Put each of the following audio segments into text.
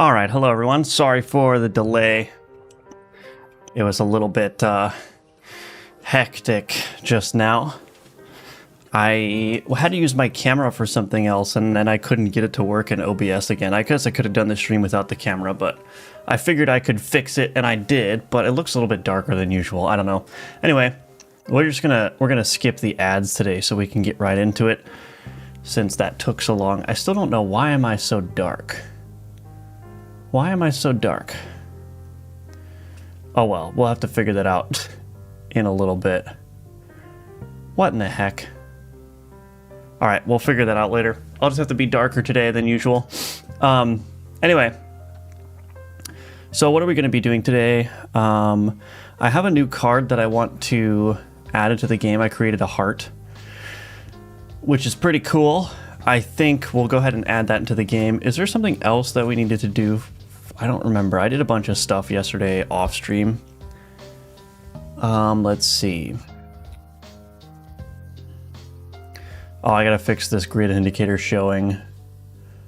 All right, hello everyone. Sorry for the delay. It was a little bit hectic just now. I had to use my camera for something else, and then I couldn't get it to work in OBS again. I guess I could have done the stream without the camera, but I figured I could fix it, and I did. But it looks a little bit darker than usual. I don't know. Anyway, we're gonna skip the ads today so we can get right into it, since that took so long. I still don't know, why am I so dark? Why am I so dark? Oh well, we'll have to figure that out in a little bit. What in the heck? Alright, we'll figure that out later. I'll just have to be darker today than usual. Anyway. So what are we going to be doing today? I have a new card that I want to add into the game. I created a heart, which is pretty cool. I think we'll go ahead and add that into the game. Is there something else that we needed to do? I don't remember. I did a bunch of stuff yesterday off stream. Let's see. Oh, I gotta fix this grid indicator showing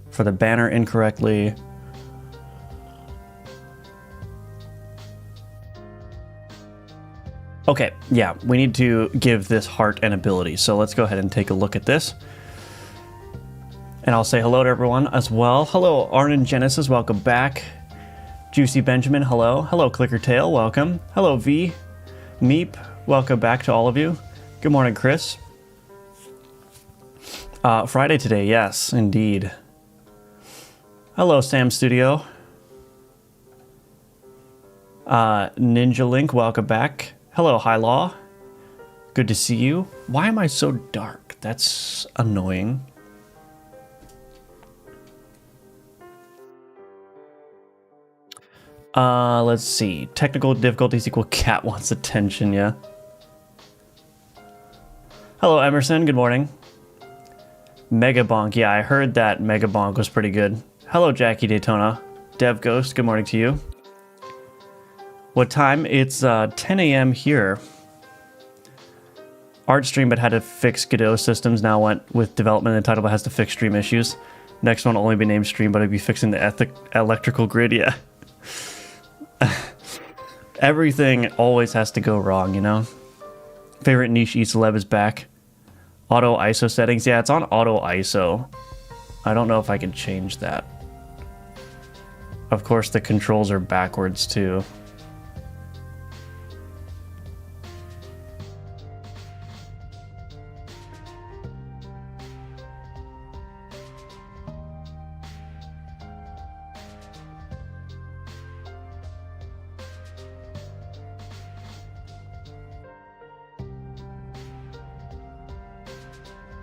for the banner incorrectly. Okay, yeah, we need to give this heart an ability. So let's go ahead and take a look at this. And I'll say hello to everyone as well. Hello, Arnon Genesis, welcome back. Juicy Benjamin, hello. Hello, Clickertail, welcome. Hello, V. Meep, welcome back to all of you. Good morning, Chris. Friday today, yes, indeed. Hello, Sam Studio. Ninja Link, welcome back. Hello, High Law. Good to see you. Why am I so dark? That's annoying. Let's see. Technical difficulties equal cat wants attention, yeah. Hello, Emerson, good morning. Megabonk, yeah, I heard that Megabonk was pretty good. Hello, Jackie Daytona. Dev Ghost, good morning to you. What time? It's 10 a.m. here. Artstream but had to fix Godot systems, now went with development and the title but has to fix stream issues. Next one will only be named stream, but it'll be fixing the electrical grid, yeah. Everything always has to go wrong, you know? Favorite niche E-Celeb is back. Auto ISO settings. Yeah, it's on auto ISO. I don't know if I can change that. Of course, the controls are backwards too.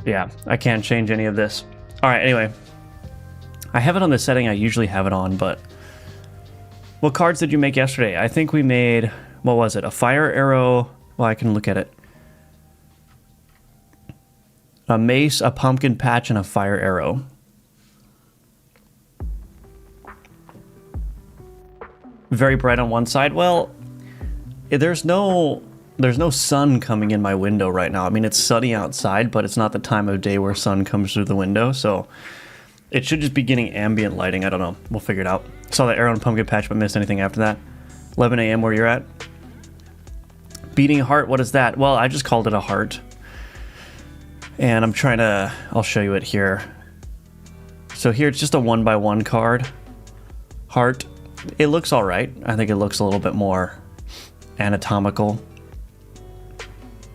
Yeah, I can't change any of this. All right, anyway. I have it on the setting I usually have it on, but... What cards did you make yesterday? I think we made... What was it? A fire arrow... Well, I can look at it. A mace, a pumpkin patch, and a fire arrow. Very bright on one side. Well, there's no sun coming in my window right now. I mean, it's sunny outside, but it's not the time of day where sun comes through the window, so it should just be getting ambient lighting. I don't know. We'll figure it out. Saw the arrow and pumpkin patch, but missed anything after that. 11 a.m. where you're at. Beating heart, what is that? Well, I just called it a heart. And I'm trying to... I'll show you it here. So here, it's just a 1x1 card. Heart. It looks all right. I think it looks a little bit more anatomical.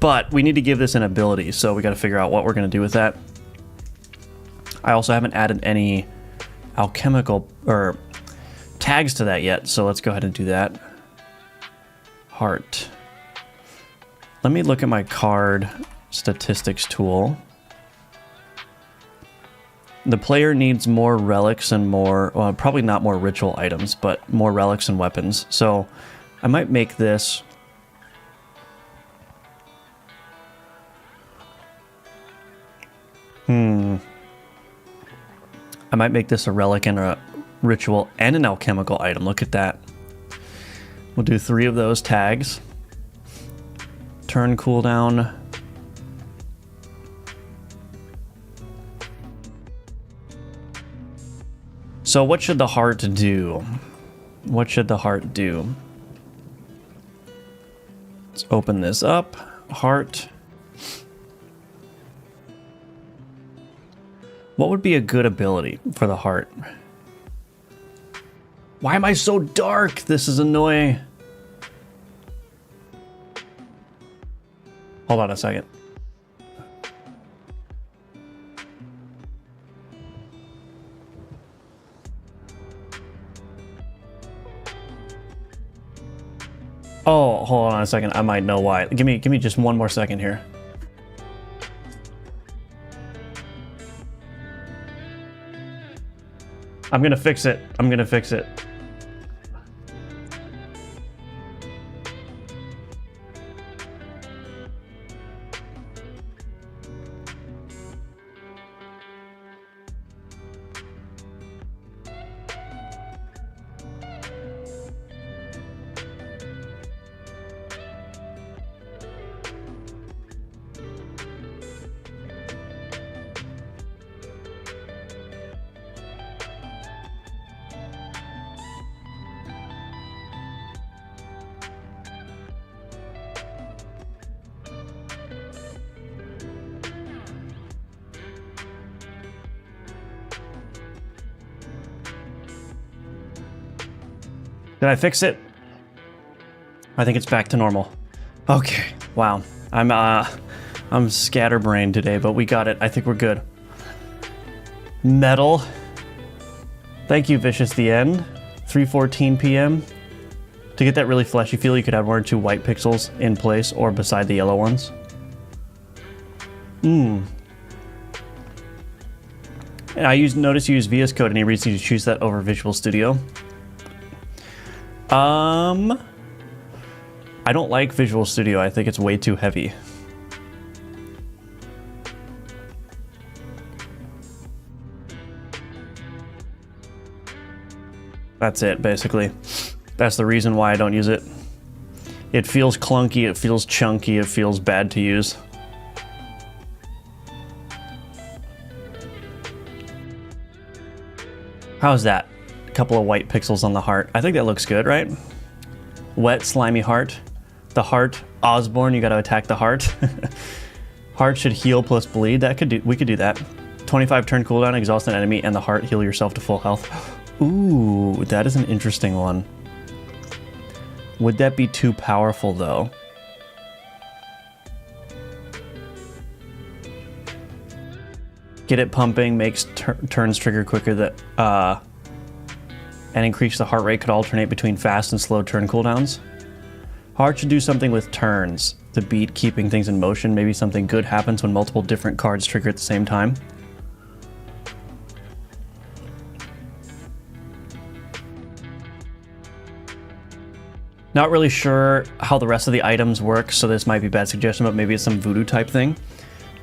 But we need to give this an ability, so we got to figure out what we're going to do with that. I also haven't added any alchemical or tags to that yet, so let's go ahead and do that. Heart. Let me look at my card statistics tool. The player needs more relics and more, well, probably not more ritual items, but more relics and weapons. So I might make this... I might make this a relic and a ritual and an alchemical item. Look at that. We'll do 3 of those tags. Turn cooldown. So what should the heart do? What should the heart do? Let's open this up. Heart. What would be a good ability for the heart? Why am I so dark? This is annoying. Hold on a second. Oh, hold on a second. I might know why. Give me just one more second here. I'm gonna fix it. I'm gonna fix it. Did I fix it? I think it's back to normal. Okay. Wow. I'm scatterbrained today, but we got it. I think we're good. Metal. Thank you, Vicious the End. 3:14 p.m. To get that really fleshy feel, you could add 1 or 2 white pixels in place or beside the yellow ones. And I notice you use VS Code, and he reads you to choose that over Visual Studio. I don't like Visual Studio. I think it's way too heavy. That's it, basically. That's the reason why I don't use it. It feels clunky, it feels chunky, it feels bad to use. How's that? A couple of white pixels on the heart. I think that looks good, right? Wet, slimy heart. The heart, Osborne, you gotta attack the heart. Heart should heal plus bleed. We could do that. 25 turn cooldown, exhaust an enemy, and the heart heal yourself to full health. Ooh, that is an interesting one. Would that be too powerful though? Get it pumping, makes turns trigger quicker, and increase the heart rate, could alternate between fast and slow turn cooldowns. Heart should do something with turns. The beat keeping things in motion. Maybe something good happens when multiple different cards trigger at the same time. Not really sure how the rest of the items work, so this might be a bad suggestion, but maybe it's some voodoo type thing.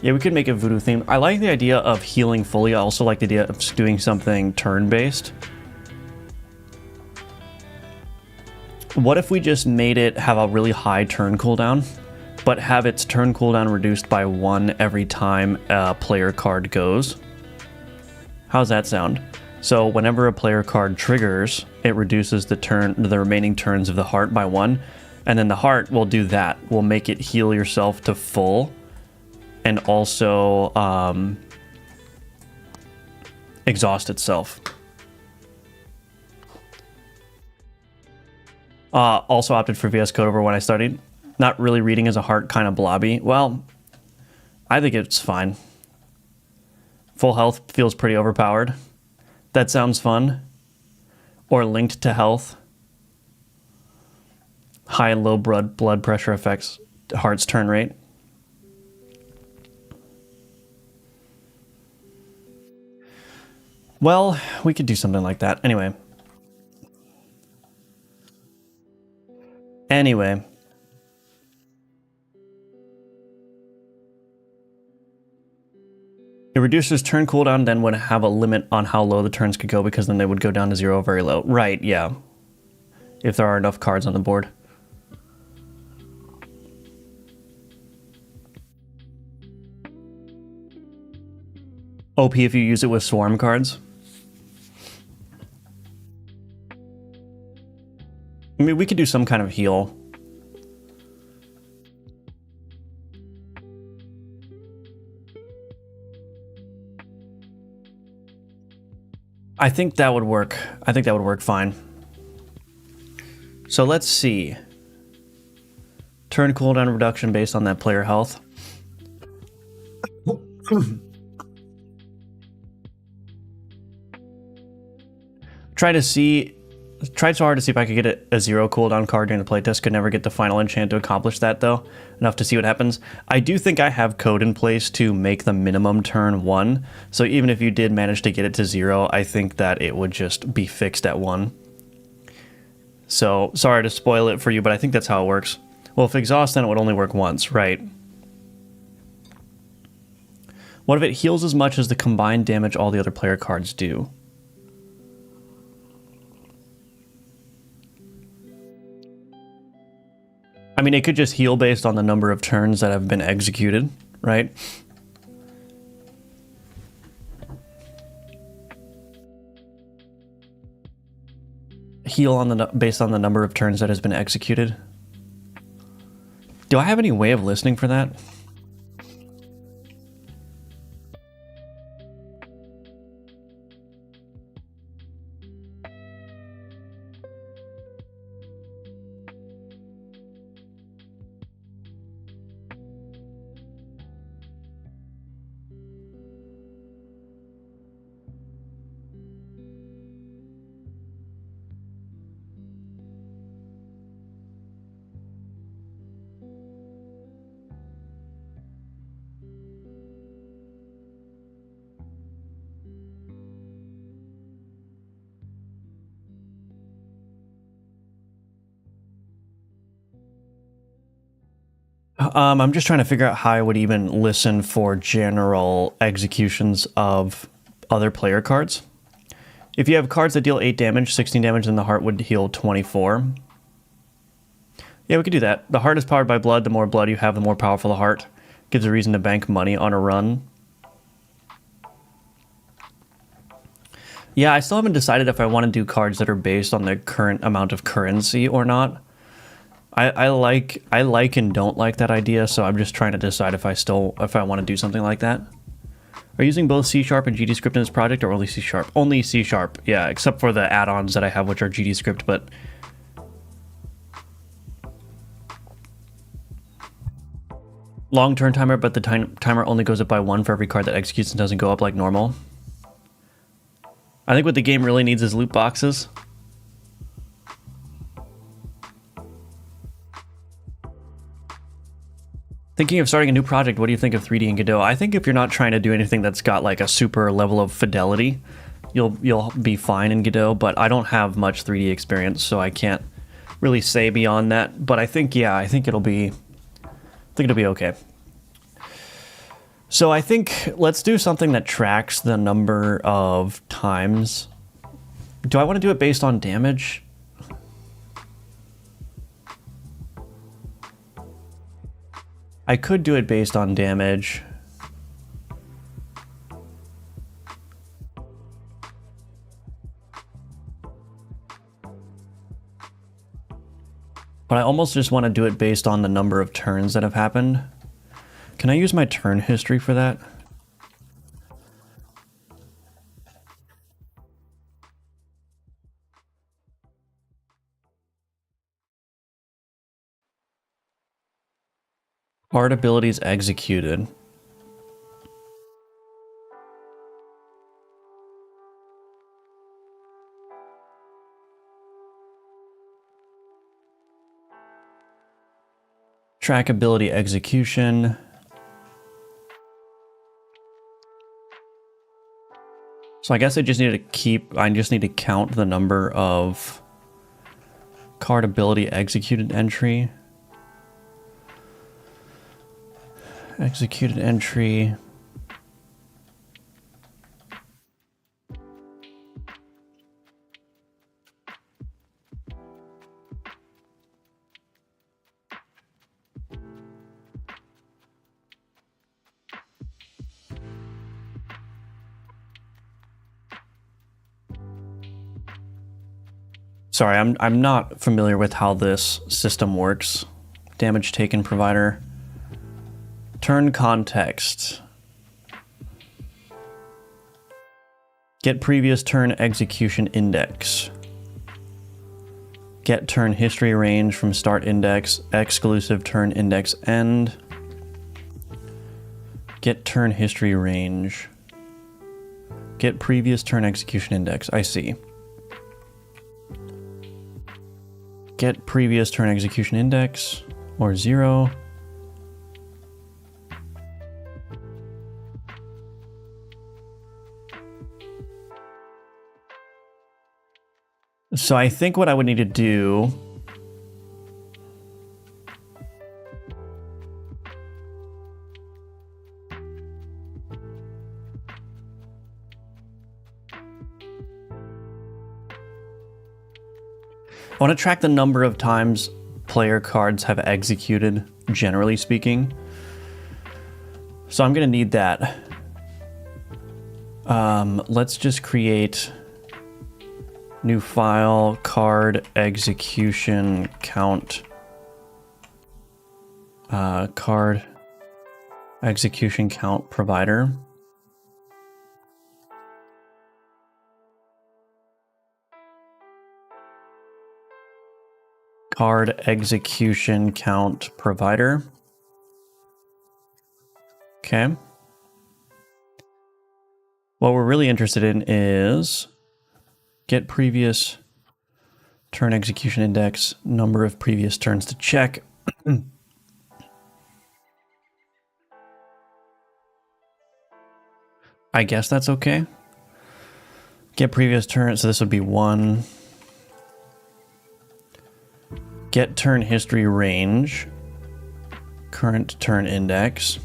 Yeah, we could make a voodoo theme. I like the idea of healing fully. I also like the idea of doing something turn-based. What if we just made it have a really high turn cooldown, but have its turn cooldown reduced by 1 every time a player card goes? How's that sound? So whenever a player card triggers, it reduces the remaining turns of the heart by 1, and then the heart will do that. We'll make it heal yourself to full, and also exhaust itself. Also opted for VS Code over when I studied. Not really reading as a heart, kind of blobby. Well, I think it's fine. Full health feels pretty overpowered. That sounds fun. Or linked to health. High and low blood pressure affects heart's turn rate. Well, we could do something like that. Anyway. It reduces turn cooldown, then would have a limit on how low the turns could go, because then they would go down to 0 very low. Right, yeah. If there are enough cards on the board. OP if you use it with swarm cards. I mean, we could do some kind of heal. I think that would work. I think that would work fine. So let's see. Turn cooldown reduction based on that player health. Tried so hard to see if I could get a 0 cooldown card during the playtest. Could never get the final enchant to accomplish that though. Enough to see what happens. I do think I have code in place to make the minimum turn 1. So even if you did manage to get it to 0, I think that it would just be fixed at 1. So sorry to spoil it for you, but I think that's how it works. Well, if exhaust, then it would only work once, right? What if it heals as much as the combined damage all the other player cards do? I mean, it could just heal based on the number of turns that have been executed, right? Heal on the based on the number of turns that has been executed. Do I have any way of listening for that? I'm just trying to figure out how I would even listen for general executions of other player cards. If you have cards that deal 8 damage, 16 damage, then the heart would heal 24. Yeah, we could do that. The heart is powered by blood. The more blood you have, the more powerful the heart. Gives a reason to bank money on a run. Yeah, I still haven't decided if I want to do cards that are based on the current amount of currency or not. I like and don't like that idea, so I'm just trying to decide if I want to do something like that. Are you using both C# and GDScript in this project, or only C#? Only C#, yeah, except for the add-ons that I have, which are GDScript, but... Long turn timer, but the timer only goes up by 1 for every card that executes and doesn't go up like normal. I think what the game really needs is loot boxes. Thinking of starting a new project, what do you think of 3D and Godot? I think if you're not trying to do anything that's got like a super level of fidelity, you'll be fine in Godot, but I don't have much 3D experience, so I can't really say beyond that. But I think, yeah, I think it'll be okay. So I think let's do something that tracks the number of times. Do I want to do it based on damage? I could do it based on damage. But I almost just want to do it based on the number of turns that have happened. Can I use my turn history for that? Card abilities executed. Track ability execution. So I guess I just need to count the number of card ability executed entry. Executed entry. Sorry, I'm not familiar with how this system works. Damage taken provider. Turn context. Get previous turn execution index. Get turn history range from start index, exclusive turn index end. Get turn history range. Get previous turn execution index. I see. Get previous turn execution index or 0. So I think what I would need to do I want to track the number of times player cards have executed, generally speaking. So I'm going to need that. Let's just create new file, card execution count. Card execution count provider. Card execution count provider. Okay. What we're really interested in is get previous turn execution index, number of previous turns to check. I guess that's okay. Get previous turn, so this would be 1. Get turn history range, current turn index.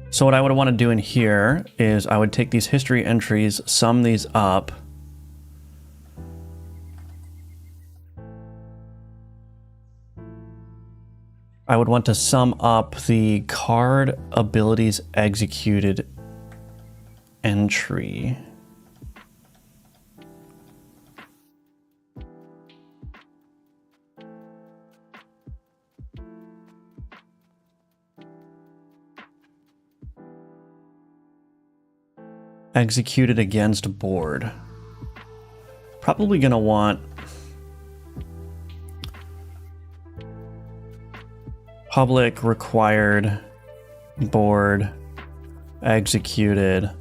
So what I would want to do in here is I would take these history entries, sum these up. I would want to sum up the card abilities executed entry. Executed against board. Probably gonna want public required board executed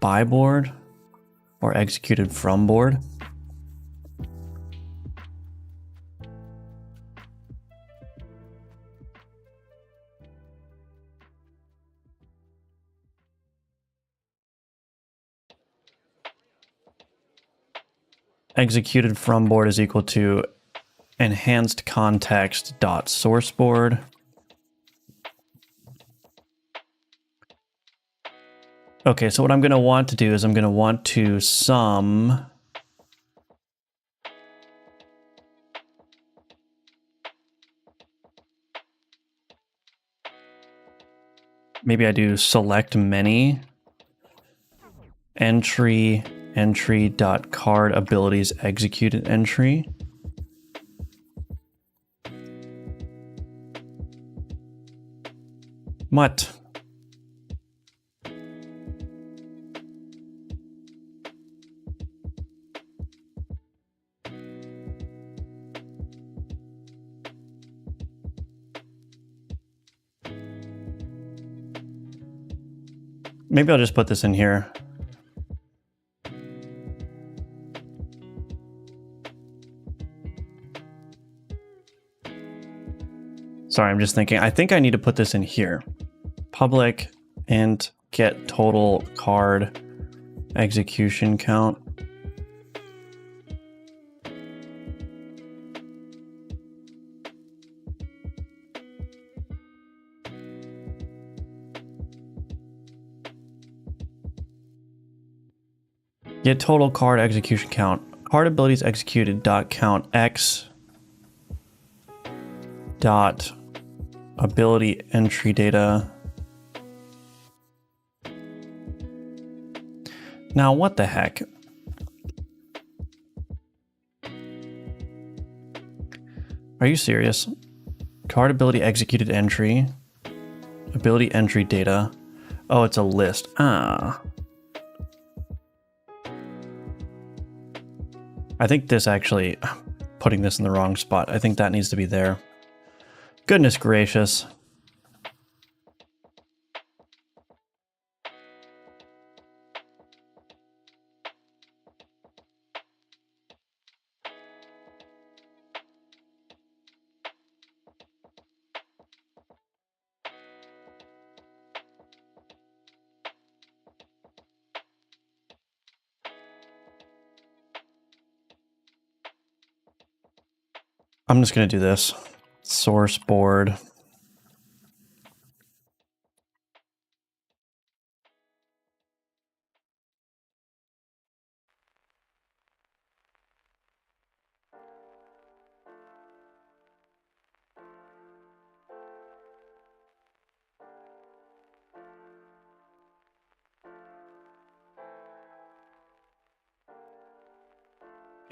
by board or executed from board. Executed from board is equal to enhanced context dot source board. Okay, so what I'm going to want to do is I'm going to want to sum maybe I do select many entry dot card abilities executed entry. What? Maybe I'll just put this in here. Sorry, I'm just thinking. I think I need to put this in here. Public int get total card execution count. Get total card execution count. Card abilities executed dot count x dot ability entry data. Now what the heck? Are you serious? Card ability executed entry. Ability entry data. Oh, it's a list. Ah. I think this actually, putting this in the wrong spot. I think that needs to be there. Goodness gracious. I'm just going to do this. Source board.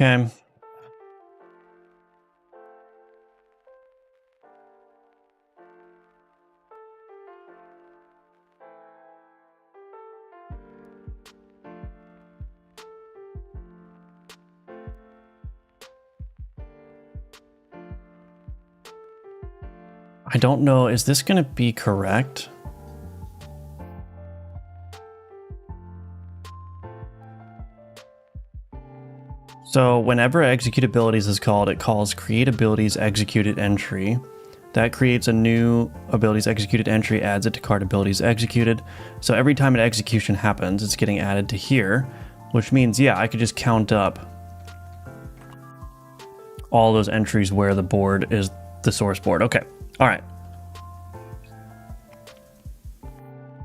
Okay. I don't know, is this going to be correct? So whenever execute abilities is called, it calls create abilities executed entry. That creates a new abilities executed entry, adds it to card abilities executed. So every time an execution happens, it's getting added to here, which means, yeah, I could just count up all those entries where the board is the source board. Okay. All right.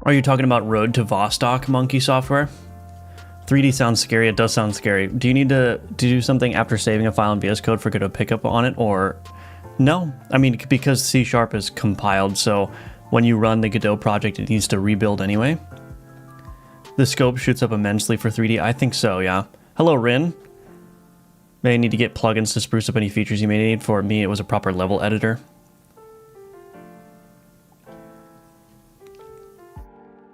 Are you talking about Road to Vostok monkey software? 3D sounds scary. It does sound scary. Do you need to do something after saving a file in VS Code for Godot pickup on it, or no? I mean, because C# is compiled, so when you run the Godot project, it needs to rebuild anyway. The scope shoots up immensely for 3D. I think so, yeah. Hello, Rin. May need to get plugins to spruce up any features you may need. For me, it was a proper level editor.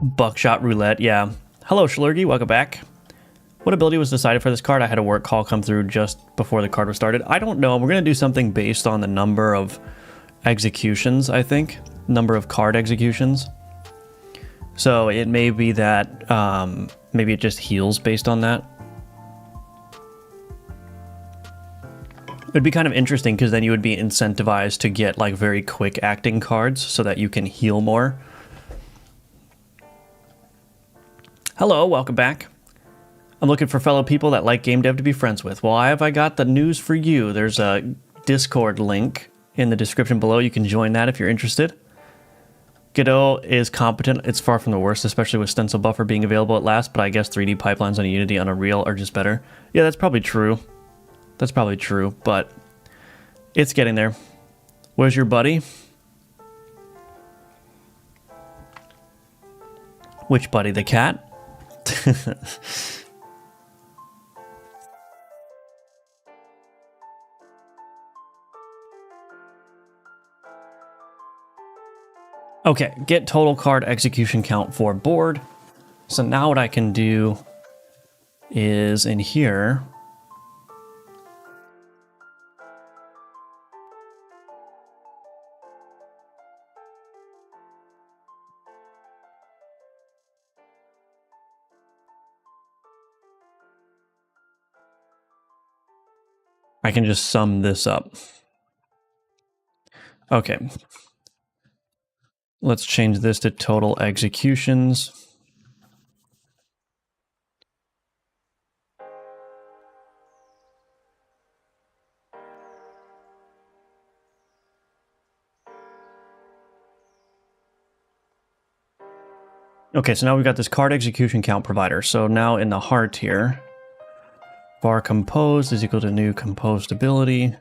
Buckshot roulette, yeah. Hello, Schlurgy, welcome back. What ability was decided for this card? I had a work call come through just before the card was started. I don't know. We're going to do something based on the number of executions, I think. Number of card executions. So it may be that maybe it just heals based on that. It'd be kind of interesting because then you would be incentivized to get like very quick acting cards so that you can heal more. Hello, welcome back. I'm looking for fellow people that like game dev to be friends with. Well, I got the news for you. There's a Discord link in the description below. You can join that if you're interested. Godot is competent. It's far from the worst, especially with stencil buffer being available at last, but I guess 3D pipelines on Unity on Unreal are just better. Yeah, that's probably true. That's probably true, but it's getting there. Where's your buddy? Which buddy? The cat? Okay, get total card execution count for board. So now what I can do is in here, I can just sum this up. Okay. Let's change this to total executions. Okay, so now we've got this card execution count provider. So now in the heart here, var composed is equal to new composed ability.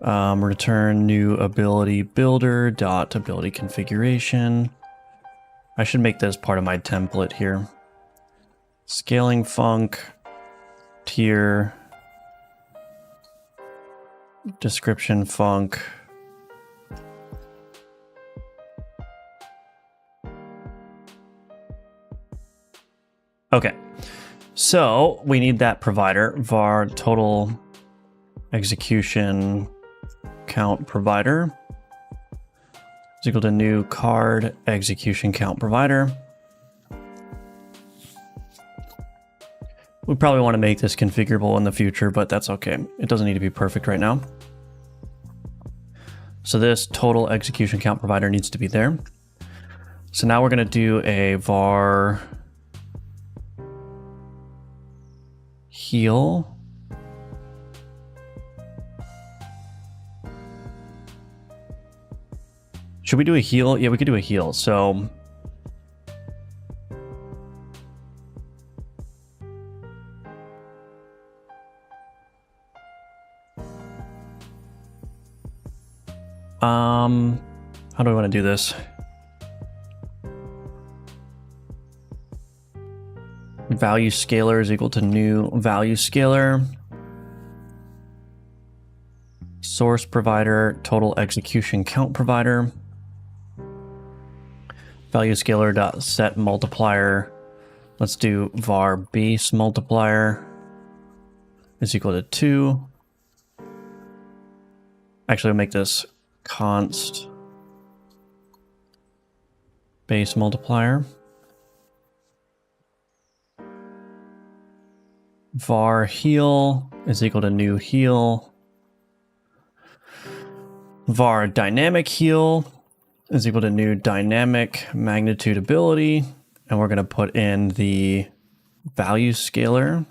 Return new ability builder dot ability configuration. I should make this part of my template here. Scaling func, tier, description func. Okay, so we need that provider, var total execution count provider is equal to new card execution count provider. We probably want to make this configurable in the future, but that's okay. It doesn't need to be perfect right now. So this total execution count provider needs to be there. So now we're going to do a var heal. Should we do a heal? Yeah, we could do a heal. So how do I want to do this? Value scalar is equal to new value scalar. Source provider, total execution count provider. Value scalar dot set multiplier. Let's do var base multiplier is equal to 2. Actually, we'll make this const base multiplier. Var heal is equal to new heal. Var dynamic heal is equal to new dynamic magnitude ability. And we're going to put in the value scalar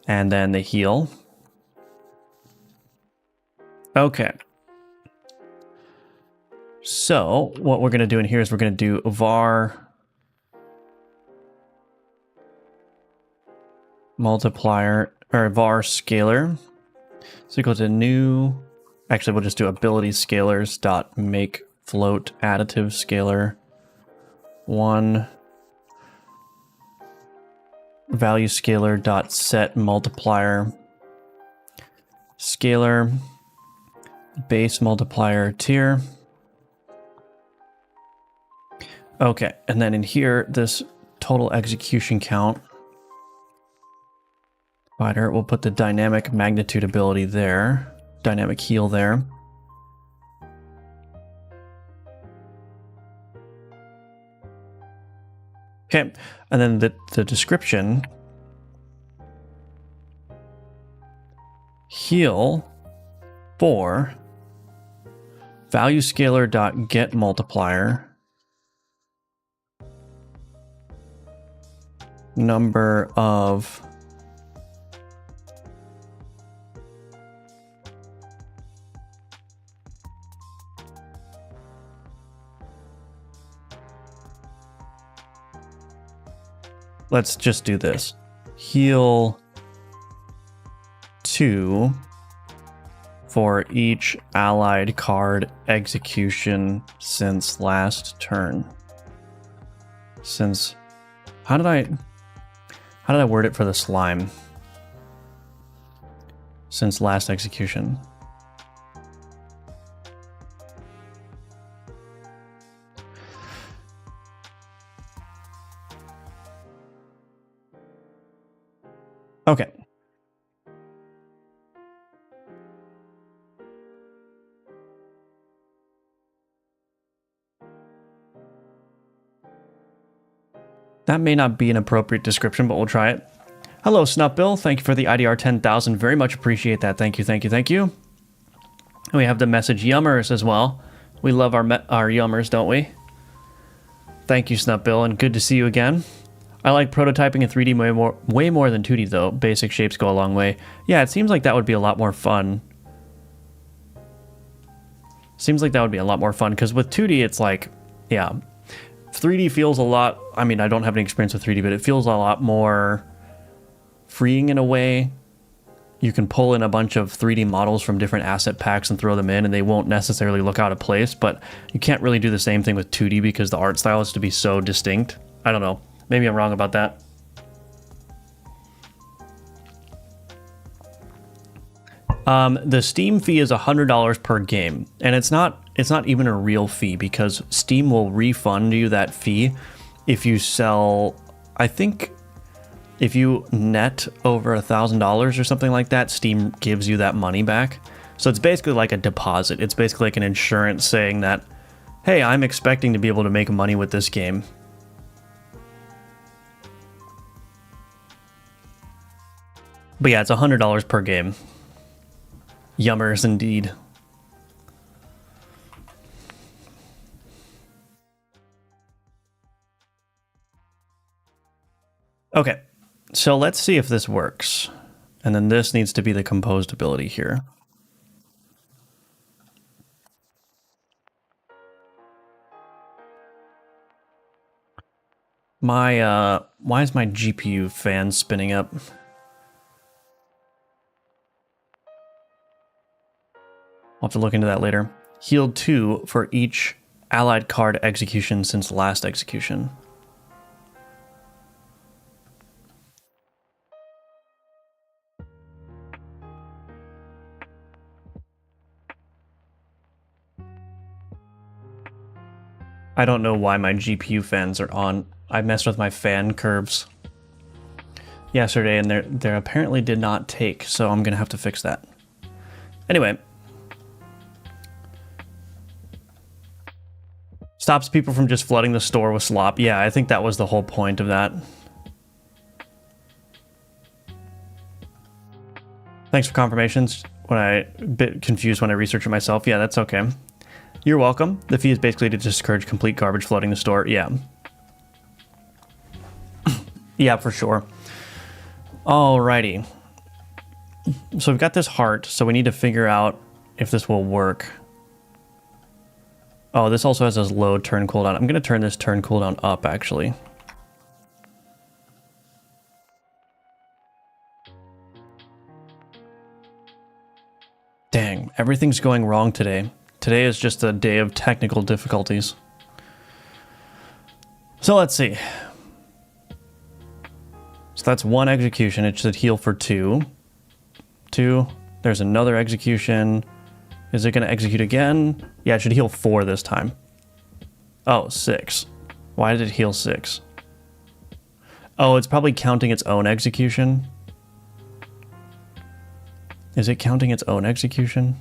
and then the heal. Okay. So what we're going to do in here is we're going to do var multiplier or var scalar is equal to new. Actually, we'll just do ability scalars dot make float additive scalar 1 value scalar dot set multiplier scalar base multiplier tier. Okay, and then in here, this total execution count provider, we'll put the dynamic magnitude ability there, dynamic heal there. Okay, and then the description, heal for value scalar dot get multiplier number of let's just do this. Heal 2 for each allied card execution since last turn. Since how did I word it for the slime? Since last execution. Okay. That may not be an appropriate description, but we'll try it. Hello, Snupbill. Thank you for the IDR 10,000. Very much appreciate that. Thank you, thank you, thank you. We have the message Yummers as well. We love our Yummers, don't we? Thank you, Snupbill, and good to see you again. I like prototyping in 3D way more than 2D, though. Basic shapes go a long way. Yeah, it seems like that would be a lot more fun. Seems like that would be a lot more fun, because with 2D, it's like, yeah. 3D feels a lot, I mean, I don't have any experience with 3D, but it feels a lot more freeing in a way. You can pull in a bunch of 3D models from different asset packs and throw them in, and they won't necessarily look out of place, but you can't really do the same thing with 2D because the art style is to be so distinct. I don't know. Maybe I'm wrong about that. The Steam fee is $100 per game, and it's not even a real fee because Steam will refund you that fee if you sell, I think if you net over $1,000 or something like that, Steam gives you that money back. So it's basically like a deposit. It's basically like an insurance saying that, hey, I'm expecting to be able to make money with this game. But yeah, it's $100 per game. Yummers indeed. Okay, so let's see if this works. And then this needs to be the composed ability here. Why is my GPU fan spinning up? I'll have to look into that later. Healed 2 for each allied card execution since last execution. I don't know why my GPU fans are on. I messed with my fan curves yesterday and they apparently did not take, so I'm gonna have to fix that. Anyway. Stops people from just flooding the store with slop. Yeah, I think that was the whole point of that. Thanks for confirmations. A bit confused when I researched it myself. Yeah, that's okay. You're welcome. The fee is basically to discourage complete garbage flooding the store. Yeah. Yeah, for sure. Alrighty. So we've got this heart, so we need to figure out if this will work. Oh, this also has a low turn cooldown. I'm going to turn this turn cooldown up, actually. Dang, everything's going wrong today. Today is just a day of technical difficulties. So let's see. So that's 1 execution. It should heal for 2. 2. There's another execution. Is it going to execute again? Yeah, it should heal 4 this time. Oh, 6. Why did it heal 6? Oh, it's probably counting its own execution. Is it counting its own execution?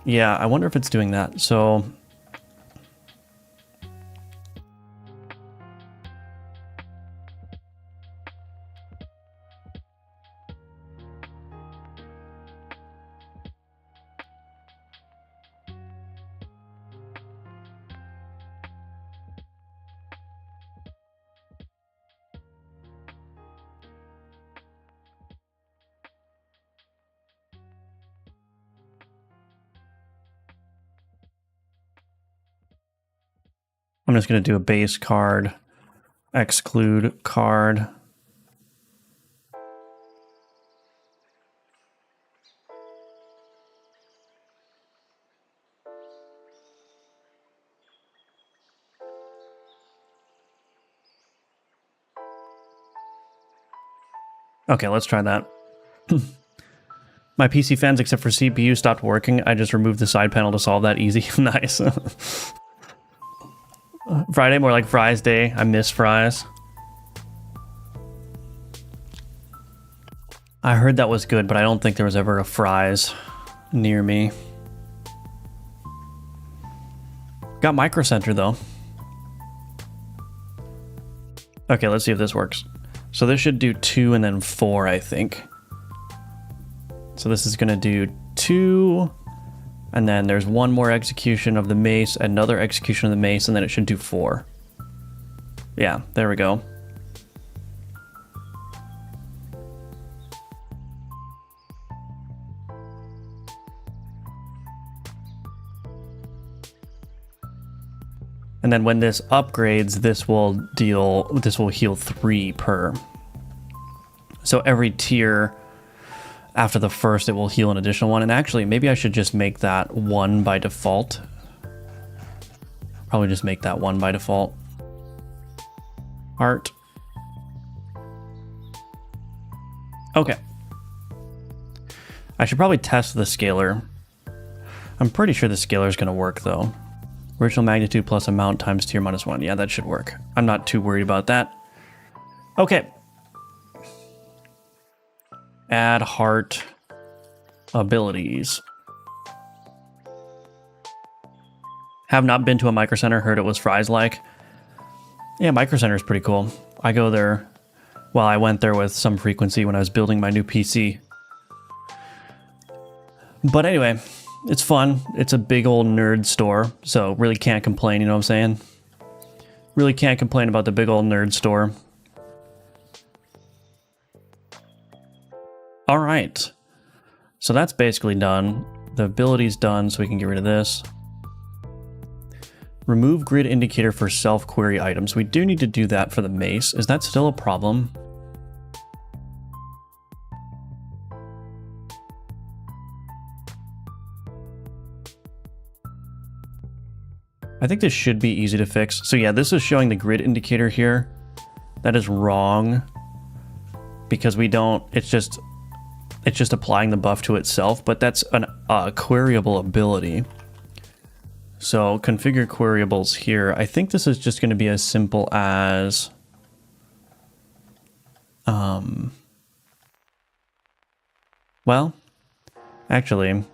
Yeah, I wonder if it's doing that. So I'm just going to do a base card, exclude card. Okay, let's try that. My PC fans, except for CPU, stopped working. I just removed the side panel to solve that. Easy. Nice. Friday, more like Fries Day. I miss fries. I heard that was good, but I don't think there was ever a Fries near me. Got Micro Center, though. Okay, let's see if this works. So this should do 2 and then 4, I think. So this is going to do 2... And then there's 1 more execution of the mace, another execution of the mace, and then it should do 4. Yeah, there we go. And then when this upgrades, this will heal 3 per. So every tier after the first, it will heal an additional 1. And actually, maybe I should just make that 1 by default. Probably just make that 1 by default. Art. Okay. I should probably test the scalar. I'm pretty sure the scalar is going to work though. Original magnitude plus amount times tier minus 1. Yeah, that should work. I'm not too worried about that. Okay. Add heart abilities. Have not been to a micro center, heard it was fries like. Yeah, micro center is pretty cool. I go there. Well, I went there with some frequency when I was building my new PC. But anyway, it's fun. It's a big old nerd store, so really can't complain, you know what I'm saying? Really can't complain about the big old nerd store. All right. So that's basically done. The ability's done, so we can get rid of this. Remove grid indicator for self-query items. We do need to do that for the mace. Is that still a problem? I think this should be easy to fix. So yeah, this is showing the grid indicator here. That is wrong because we don't, it's just applying the buff to itself, but that's a queryable ability. So configure queryables here. I think this is just going to be as simple as well, actually,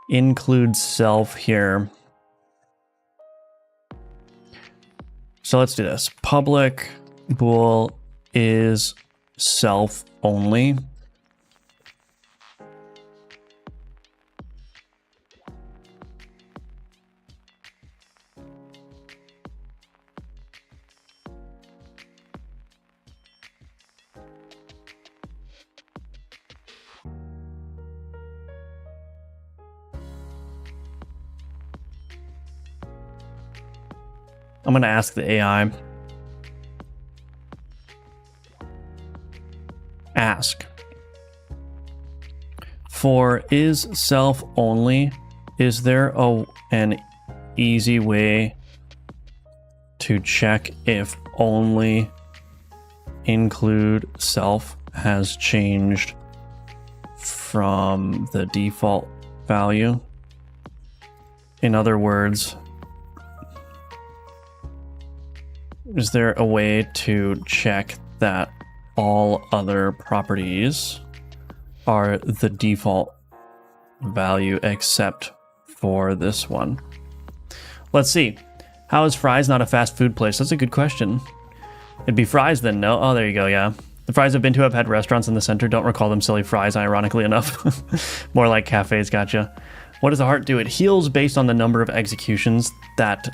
include self here. So let's do this. Public bool is self only. I'm going to ask the AI. Ask. For is self only, is there an easy way to check if only include self has changed from the default value? In other words, is there a way to check that all other properties are the default value except for this one? Let's see. How is Fry's not a fast food place? That's a good question. It'd be Fry's then, no? Oh, there you go, yeah. The Fry's I've been to have had restaurants in the center. Don't recall them silly fries, ironically enough. More like cafes, gotcha. What does the heart do? It heals based on the number of executions that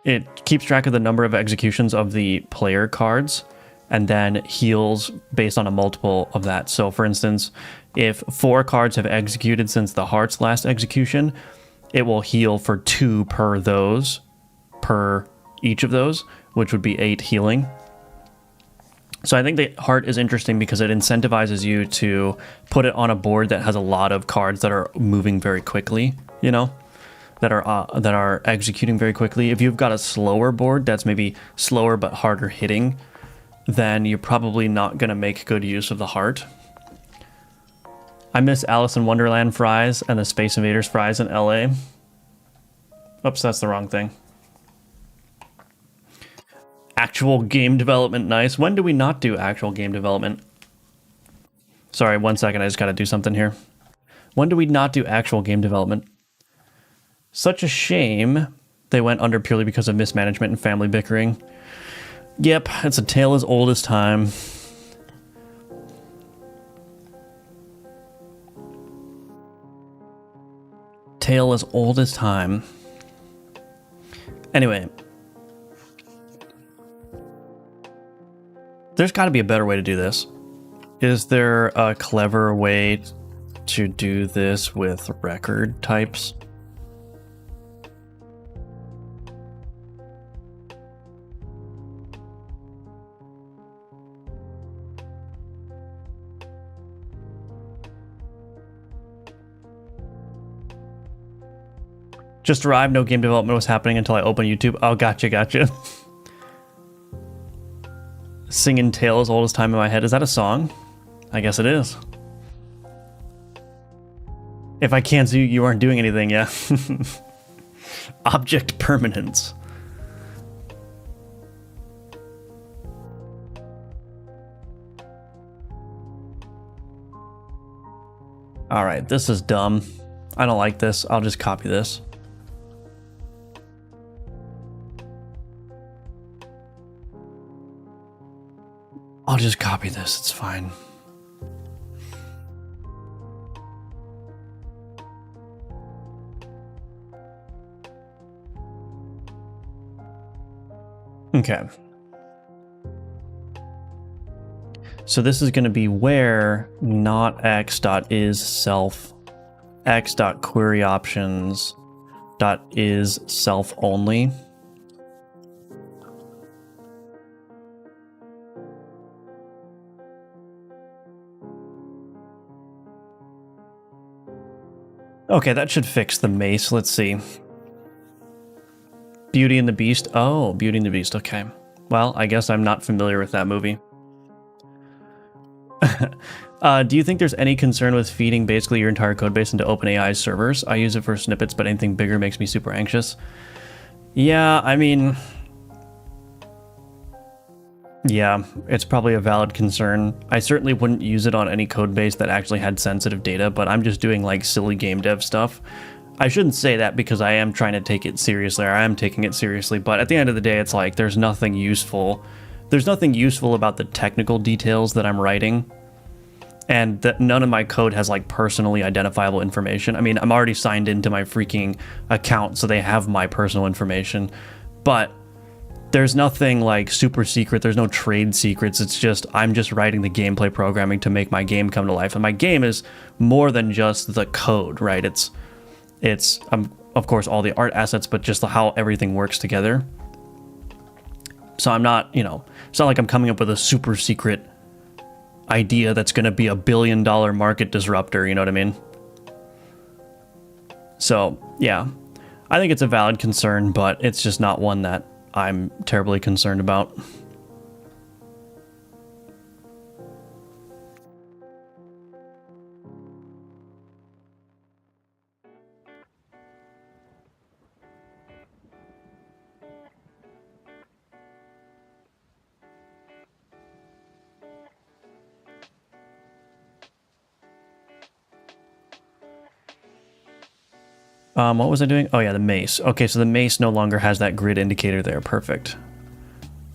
it keeps track of the number of executions of the player cards and then heals based on a multiple of that. So for instance, if 4 cards have executed since the heart's last execution, it will heal for 2 per each of those, which would be 8 healing. So I think the heart is interesting because it incentivizes you to put it on a board that has a lot of cards that are moving very quickly, you know? That are executing very quickly. If you've got a slower board that's maybe slower but harder hitting, then you're probably not going to make good use of the heart. I miss Alice in Wonderland fries and the Space Invaders fries in LA. Oops, that's the wrong thing. Actual game development, nice. When do we not do actual game development? Sorry, 1 second, I just gotta do something here. When do we not do actual game development? Such a shame they went under purely because of mismanagement and family bickering. Yep, it's a tale as old as time. tale as old as time. Anyway. There's got to be a better way to do this. Is there a clever way to do this with record types? Just arrived, no game development was happening until I opened YouTube. Oh, gotcha. Singing Tale as Old as Time in my head. Is that a song? I guess it is. If I can't see you aren't doing anything, yeah. Object permanence. Alright, this is dumb. I don't like this. I'll just copy this. I'll just copy this, it's fine. Okay. So this is going to be where not x dot is self x dot query options dot is self only. Okay, that should fix the mace. Let's see. Beauty and the Beast. Oh, Beauty and the Beast. Okay. Well, I guess I'm not familiar with that movie. Do you think there's any concern with feeding basically your entire code base into OpenAI's servers? I use it for snippets, but anything bigger makes me super anxious. Yeah, I mean... yeah, it's probably a valid concern. I certainly wouldn't use it on any code base that actually had sensitive data, but I'm just doing like silly game dev stuff. I shouldn't say that because I am trying to take it seriously, or I am taking it seriously, but at the end of the day, it's like there's nothing useful. There's nothing useful about the technical details that I'm writing, and that none of my code has like personally identifiable information. I mean, I'm already signed into my freaking account, so they have my personal information, but there's nothing like super secret. There's no trade secrets. It's just, I'm just writing the gameplay programming to make my game come to life. And my game is more than just the code, right? It's of course all the art assets, but just how everything works together. So I'm not, you know, it's not like I'm coming up with a super secret idea that's going to be $1 billion market disruptor. You know what I mean? So yeah, I think it's a valid concern, but it's just not one that I'm terribly concerned about. What was I doing? Oh yeah, the mace. Okay, so the mace no longer has that grid indicator there. Perfect.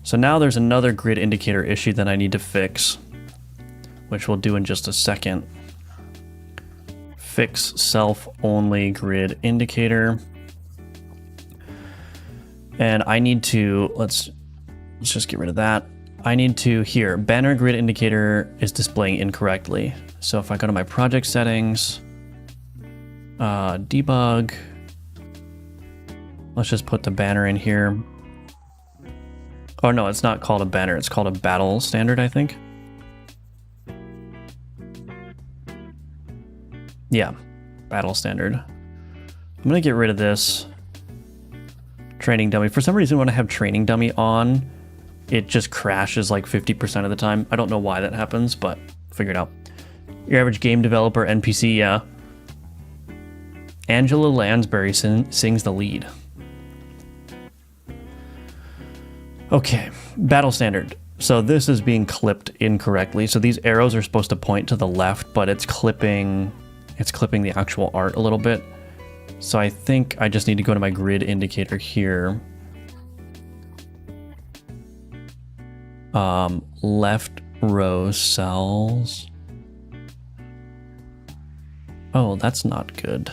So now there's another grid indicator issue that I need to fix, which we'll do in just a second. Fix self-only grid indicator. And I need to, let's just get rid of that. I need to, here, banner grid indicator is displaying incorrectly. So if I go to my project settings, debug, let's just put the banner in here. Oh no, it's not called a banner, it's called a battle standard, I think. Yeah, battle standard. I'm gonna get rid of this training dummy. For some reason when I have training dummy on, it just crashes like 50% of the time. I don't know why that happens, but figure it out. Your average game developer, NPC, yeah. Angela Lansbury sings the lead. Okay, battle standard. So this is being clipped incorrectly. So these arrows are supposed to point to the left, but it's clipping the actual art a little bit. So I think I just need to go to my grid indicator here. Left row cells. Oh, that's not good.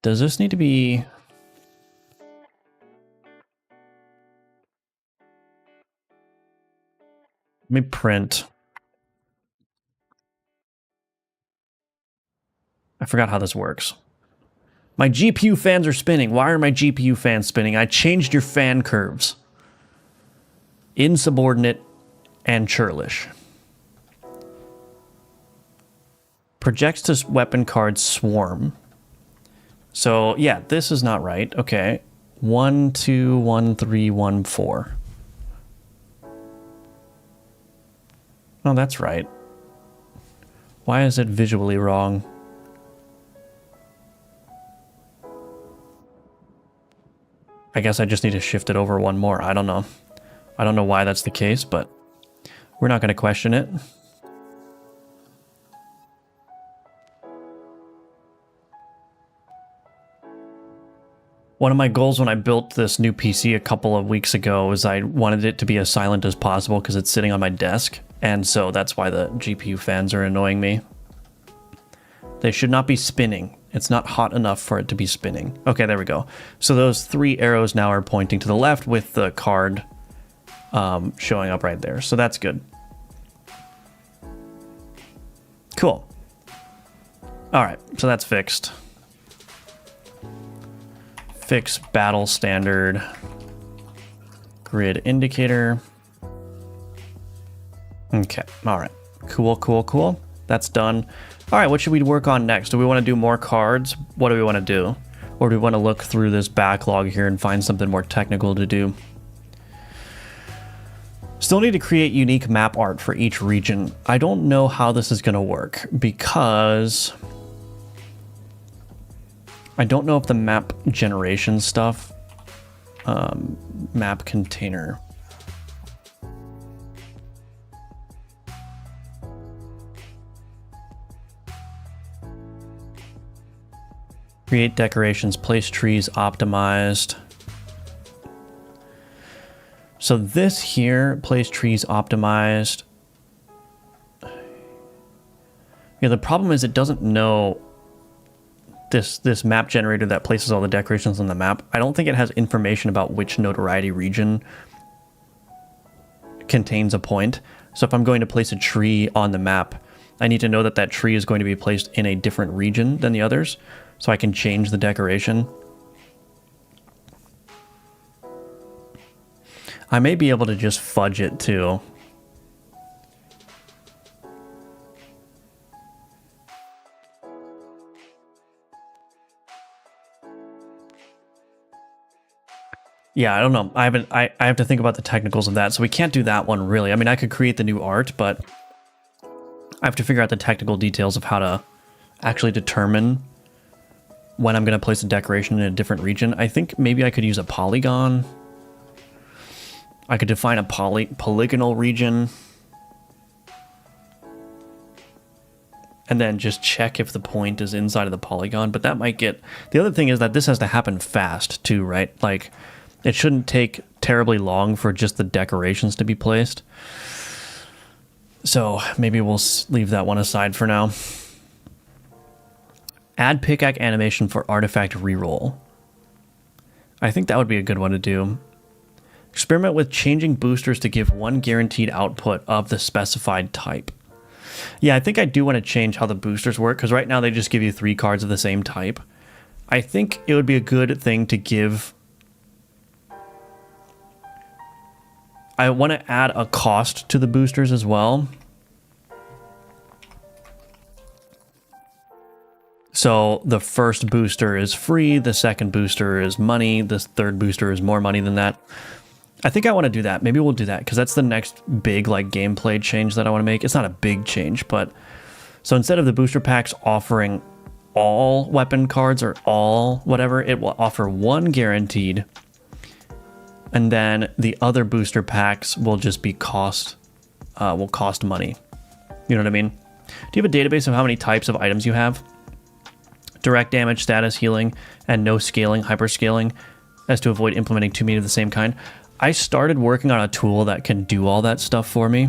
Does this need to be... Let me print. I forgot how this works. My GPU fans are spinning. Why are my GPU fans spinning? I changed your fan curves. Insubordinate and churlish. Projects to weapon card swarm. So, yeah, this is not right. Okay. 1, 2, 1, 3, 1, 4. Oh, that's right. Why is it visually wrong? I guess I just need to shift it over one more. I don't know. I don't know why that's the case, but we're not going to question it. One of my goals when I built this new PC a couple of weeks ago was I wanted it to be as silent as possible because it's sitting on my desk. And so that's why the GPU fans are annoying me. They should not be spinning. It's not hot enough for it to be spinning. Okay, there we go. So those 3 arrows now are pointing to the left with the card showing up right there. So that's good. Cool. All right, so that's fixed. Fix battle standard. Grid indicator. Okay, all right. Cool, cool, cool. That's done. All right, what should we work on next? Do we want to do more cards? What do we want to do? Or do we want to look through this backlog here and find something more technical to do? Still need to create unique map art for each region. I don't know how this is going to work because I don't know if the map generation stuff, map container. Create decorations, place trees optimized. So this here, place trees optimized. Yeah, the problem is it doesn't know this map generator that places all the decorations on the map. I don't think it has information about which notoriety region contains a point. So if I'm going to place a tree on the map, I need to know that that tree is going to be placed in a different region than the others, so I can change the decoration. I may be able to just fudge it too. Yeah, I don't know. I have to think about the technicals of that, so we can't do that one really. I mean, I could create the new art, but I have to figure out the technical details of how to actually determine when I'm going to place a decoration in a different region. I think maybe I could use a polygon. I could define a polygonal region. And then just check if the point is inside of the polygon. But that might get... The other thing is that this has to happen fast too, right? Like, it shouldn't take terribly long for just the decorations to be placed. So maybe we'll leave that one aside for now. Add pickaxe animation for artifact reroll. I think that would be a good one to do. Experiment with changing boosters to give one guaranteed output of the specified type. Yeah, I think I do want to change how the boosters work, because right now they just give you 3 cards of the same type. I think it would be a good thing to give... I want to add a cost to the boosters as well. So the first booster is free, the second booster is money, the third booster is more money than that. I think I want to do that. Maybe we'll do that, because that's the next big like gameplay change that I want to make. It's not a big change, but so instead of the booster packs offering all weapon cards or all whatever, it will offer 1 guaranteed, and then the other booster packs will just be cost money. You know what I mean? Do you have a database of how many types of items you have? Direct damage, status, healing, and no scaling, hyperscaling, as to avoid implementing too many of the same kind. I started working on a tool that can do all that stuff for me.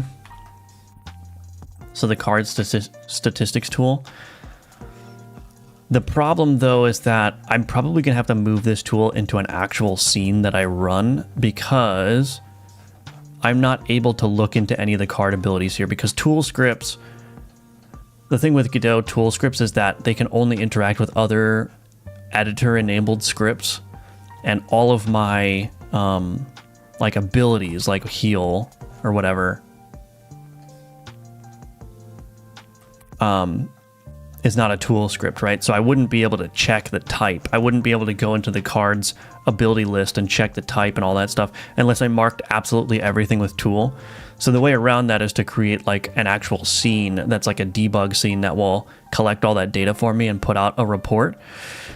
So the card statistics tool. The problem though is that I'm probably gonna have to move this tool into an actual scene that I run, because I'm not able to look into any of the card abilities here, because tool scripts, the thing with Godot tool scripts is that they can only interact with other editor enabled scripts, and all of my like abilities, like heal or whatever, is not a tool script, right? So I wouldn't be able to check the type. I wouldn't be able to go into the card's ability list and check the type and all that stuff unless I marked absolutely everything with tool. So the way around that is to create like an actual scene that's like a debug scene that will collect all that data for me and put out a report.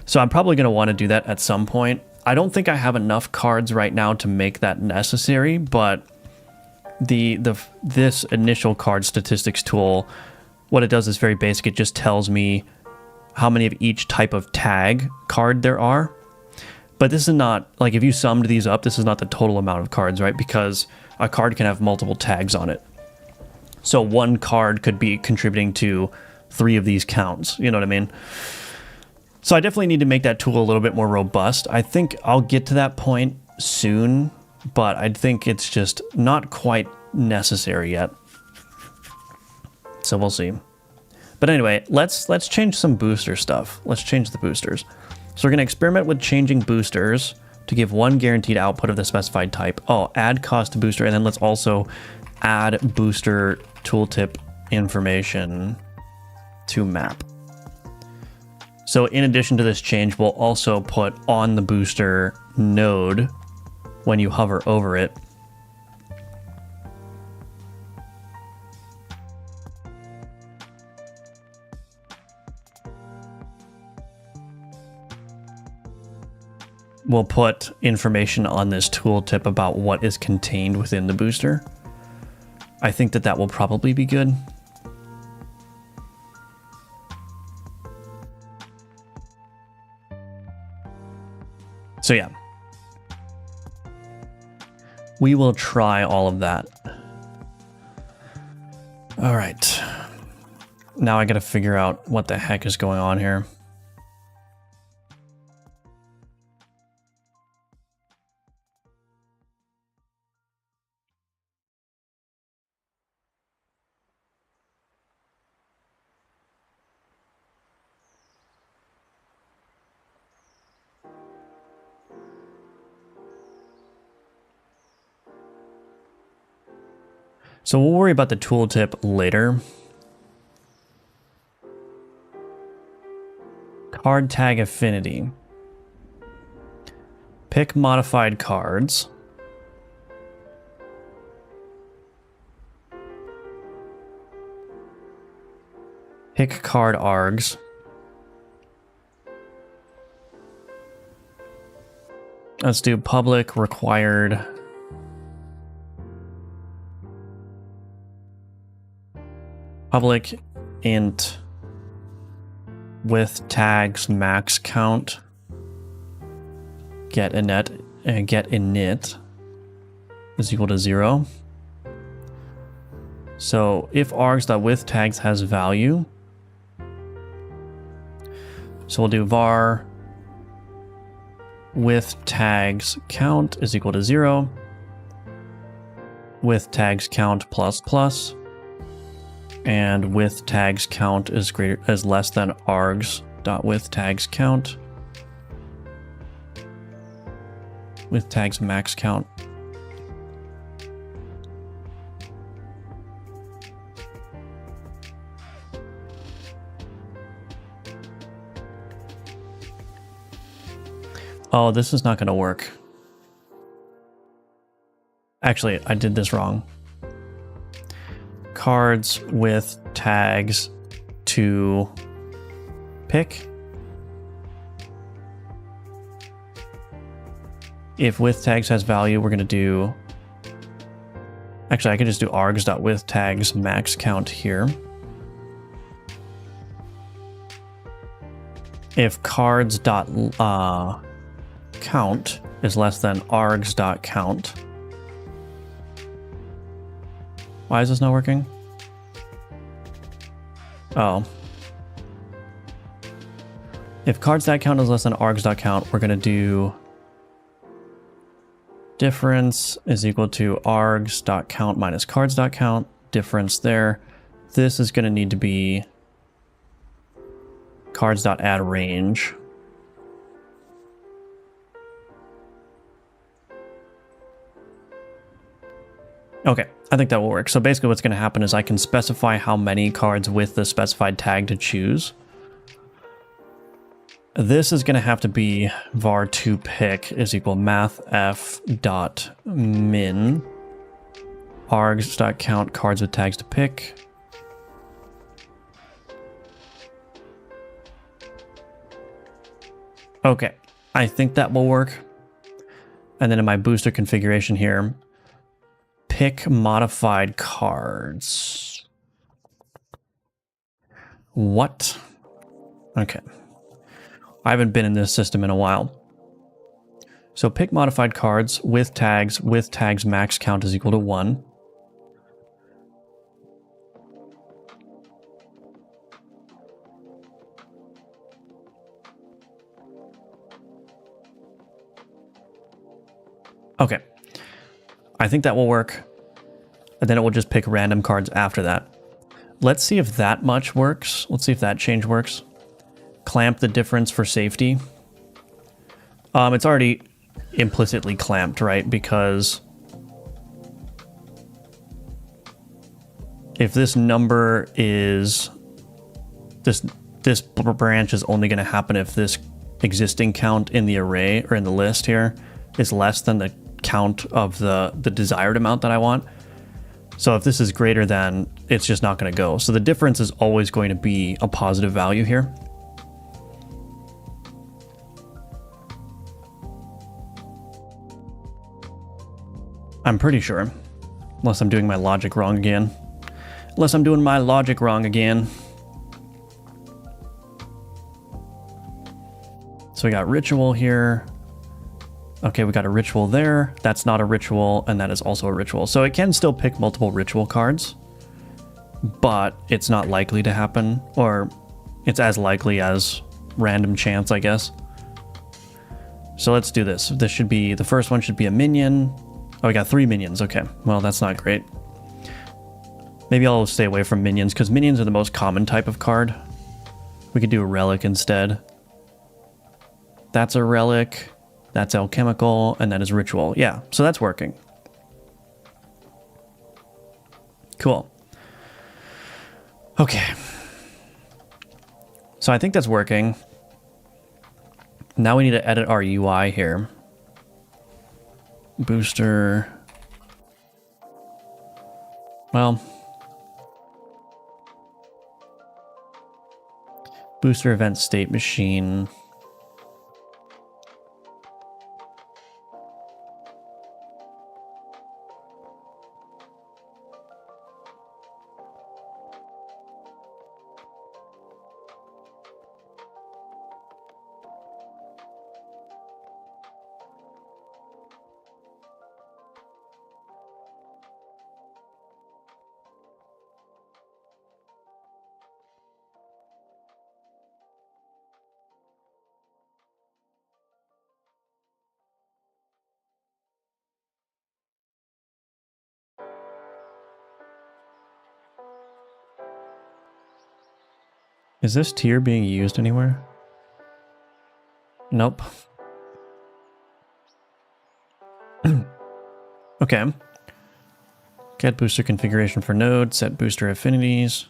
So I'm probably going to want to do that at some point. I don't think I have enough cards right now to make that necessary, but this initial card statistics tool, what it does is very basic. It just tells me how many of each type of tag card there are. But this is not, like if you summed these up, this is not the total amount of cards, right? Because a card can have multiple tags on it. So one card could be contributing to 3 of these counts, you know what I mean? So I definitely need to make that tool a little bit more robust. I think I'll get to that point soon, but I think it's just not quite necessary yet. So we'll see. But anyway, let's change some booster stuff. Let's change the boosters. So we're going to experiment with changing boosters to give 1 guaranteed output of the specified type. Oh, add cost booster, and then let's also add booster tooltip information to map. So in addition to this change, we'll also put on the booster node when you hover over it. We'll put information on this tooltip about what is contained within the booster. I think that will probably be good. So yeah, we will try all of that. All right, now I gotta figure out what the heck is going on here. So we'll worry about the tooltip later. Card tag affinity. Pick modified cards. Pick card args. Let's do public required. Public int with tags max count get init is equal to 0. So if args.with tags has value, so we'll do var with tags count is equal to 0, with tags count plus plus, and with tags count is less than args.with tags count with tags max count. Oh, this is not going to work. Actually, I did this wrong. Cards with tags to pick. If with tags has value, we're going to do... Actually, I could just do args.with tags max count here. If cards.count is less than args.count. Why is this not working? Oh. If cards.count is less than args.count, we're going to do difference is equal to args.count minus cards.count. Difference there. This is going to need to be cards.addRange. Okay, I think that will work. So basically what's going to happen is I can specify how many cards with the specified tag to choose. This is going to have to be var2pick is equal mathf.min args.count cards with tags to pick. Okay, I think that will work. And then in my booster configuration here, pick modified cards. What? Okay. I haven't been in this system in a while. So pick modified cards with tags max count is equal to 1. Okay. I think that will work. And then it will just pick random cards after that. Let's see if that much works. Let's see if that change works. Clamp the difference for safety. It's already implicitly clamped, right? Because if this number is this branch is only going to happen if this existing count in the array or in the list here is less than the count of the desired amount that I want. So if this is greater than, it's just not going to go. So the difference is always going to be a positive value here. I'm pretty sure. Unless I'm doing my logic wrong again. Unless I'm doing my logic wrong again. So we got ritual here. Okay, we got a ritual there. That's not a ritual, and that is also a ritual. So it can still pick multiple ritual cards, but it's not likely to happen, or it's as likely as random chance, I guess. So let's do this. This should be, the first one should be a minion. Oh, we got 3 minions. Okay, well, that's not great. Maybe I'll stay away from minions, because minions are the most common type of card. We could do a relic instead. That's a relic. That's alchemical, and that is ritual. Yeah, so that's working. Cool. Okay. So I think that's working. Now we need to edit our UI here. Booster. Well. Booster event state machine. Is this tier being used anywhere? Nope. Okay. Get booster configuration for node, set booster affinities.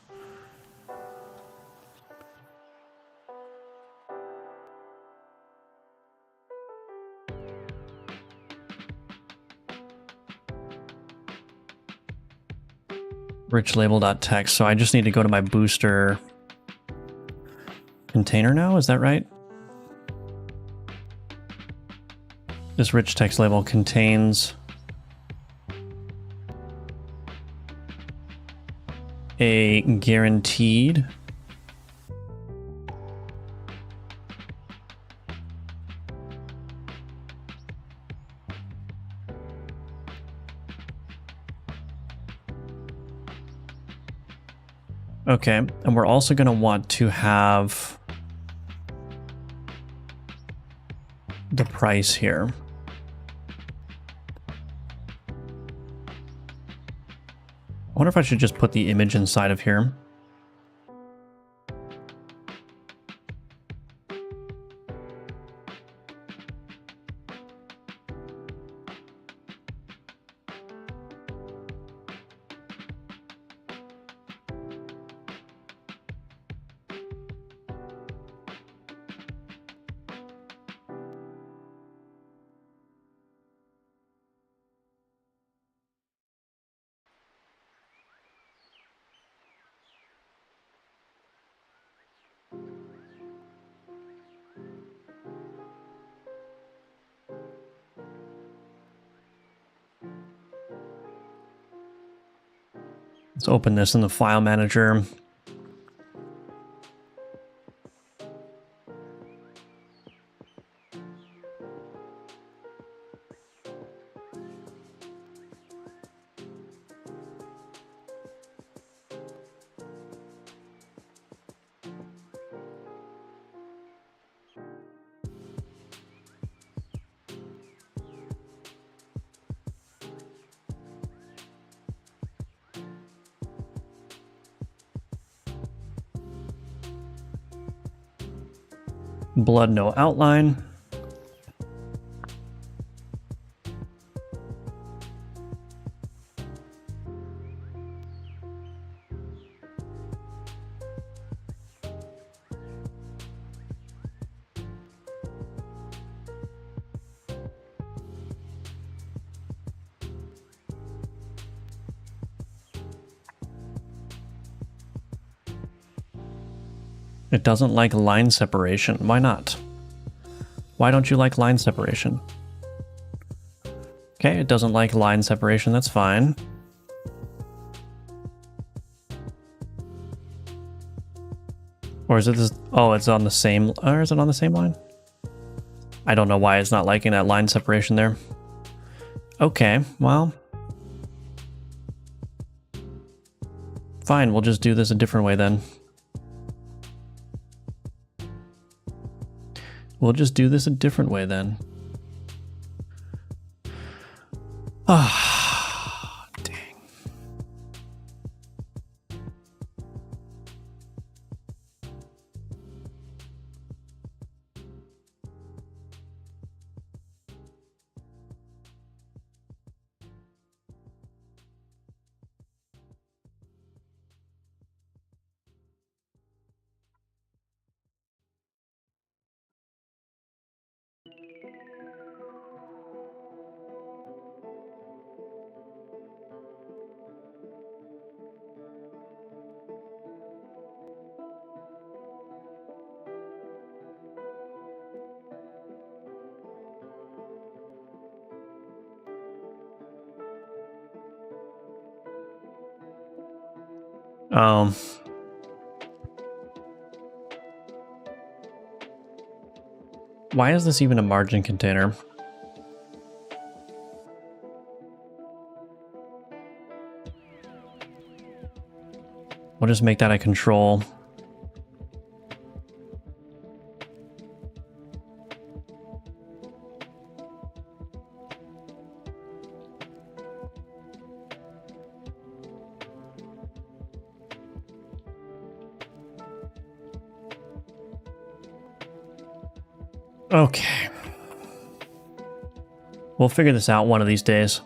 Rich label.text. So I just need to go to my booster container now, is that right? This rich text label contains a guaranteed okay, and we're also going to want to have the price here. I wonder if I should just put the image inside of here. Let's open this in the file manager. Blood, no outline. It doesn't like line separation. Why not? Why don't you like line separation? Okay, it doesn't like line separation. That's fine. Or is it this? Oh, it's on the same, or is it on the same line? I don't know why it's not liking that line separation there. Okay, well. Fine, we'll just do this a different way then. We'll just do this a different way then. Ah, dang. Why is this even a margin container? We'll just make that a control. Okay. We'll figure this out one of these days.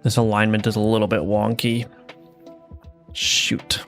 This alignment is a little bit wonky. Shoot.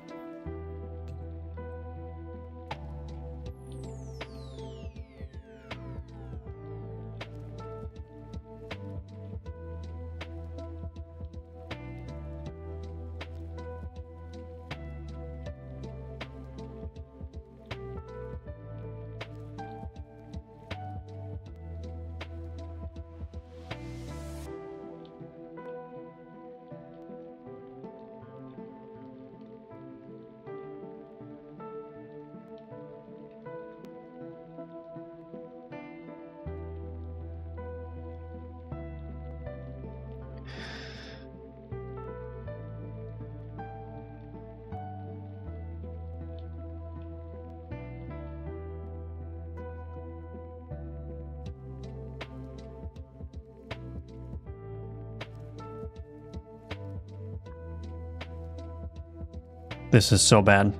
This is so bad.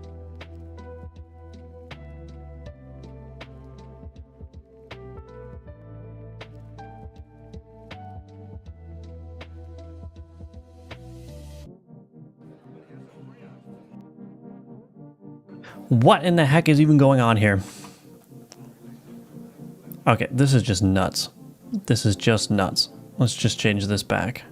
What in the heck is even going on here? Okay, this is just nuts. This is just nuts. Let's just change this back.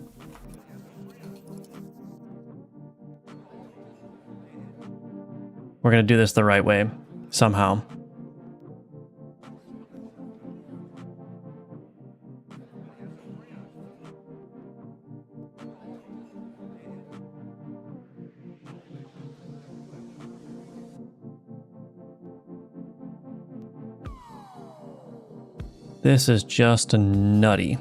We're gonna do this the right way, somehow. This is just nutty.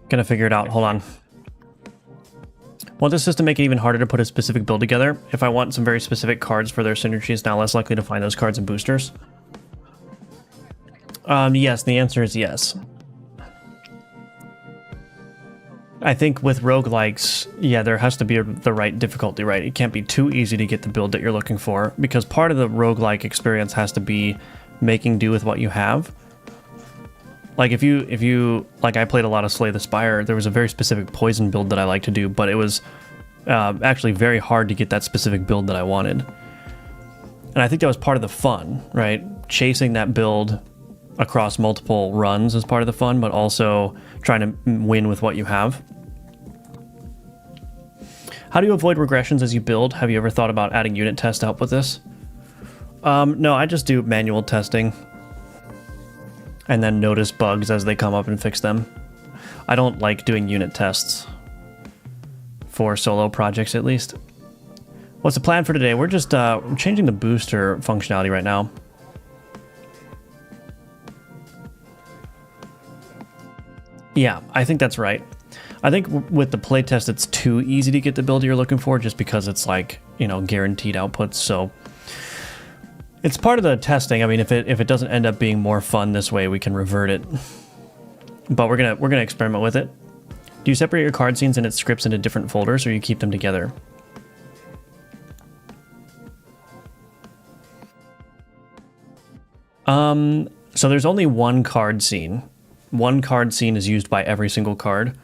Gonna figure it out. Hold on. Want this system to make it even harder to put a specific build together? If I want some very specific cards for their synergy, it's now less likely to find those cards in boosters. Yes, the answer is yes. I think with roguelikes, yeah, there has to be the right difficulty, right? It can't be too easy to get the build that you're looking for, because part of the roguelike experience has to be making do with what you have. Like if you like, I played a lot of Slay the Spire. There was a very specific poison build that I like to do, but it was actually very hard to get that specific build that I wanted. And I think that was part of the fun, right? Chasing that build across multiple runs is part of the fun, but also trying to win with what you have. How do you avoid regressions as you build? Have you ever thought about adding unit tests to help with this? No, I just do manual testing and then notice bugs as they come up and fix them. I don't like doing unit tests for solo projects, at least. What's the plan for today? We're just changing the booster functionality right now. Yeah, I think that's right. I think with the playtest, it's too easy to get the build you're looking for just because it's like, you know, guaranteed outputs. So it's part of the testing. I mean, if it doesn't end up being more fun this way, we can revert it. But we're gonna experiment with it. Do you separate your card scenes and its scripts into different folders, or you keep them together? So there's only one card scene. One card scene is used by every single card.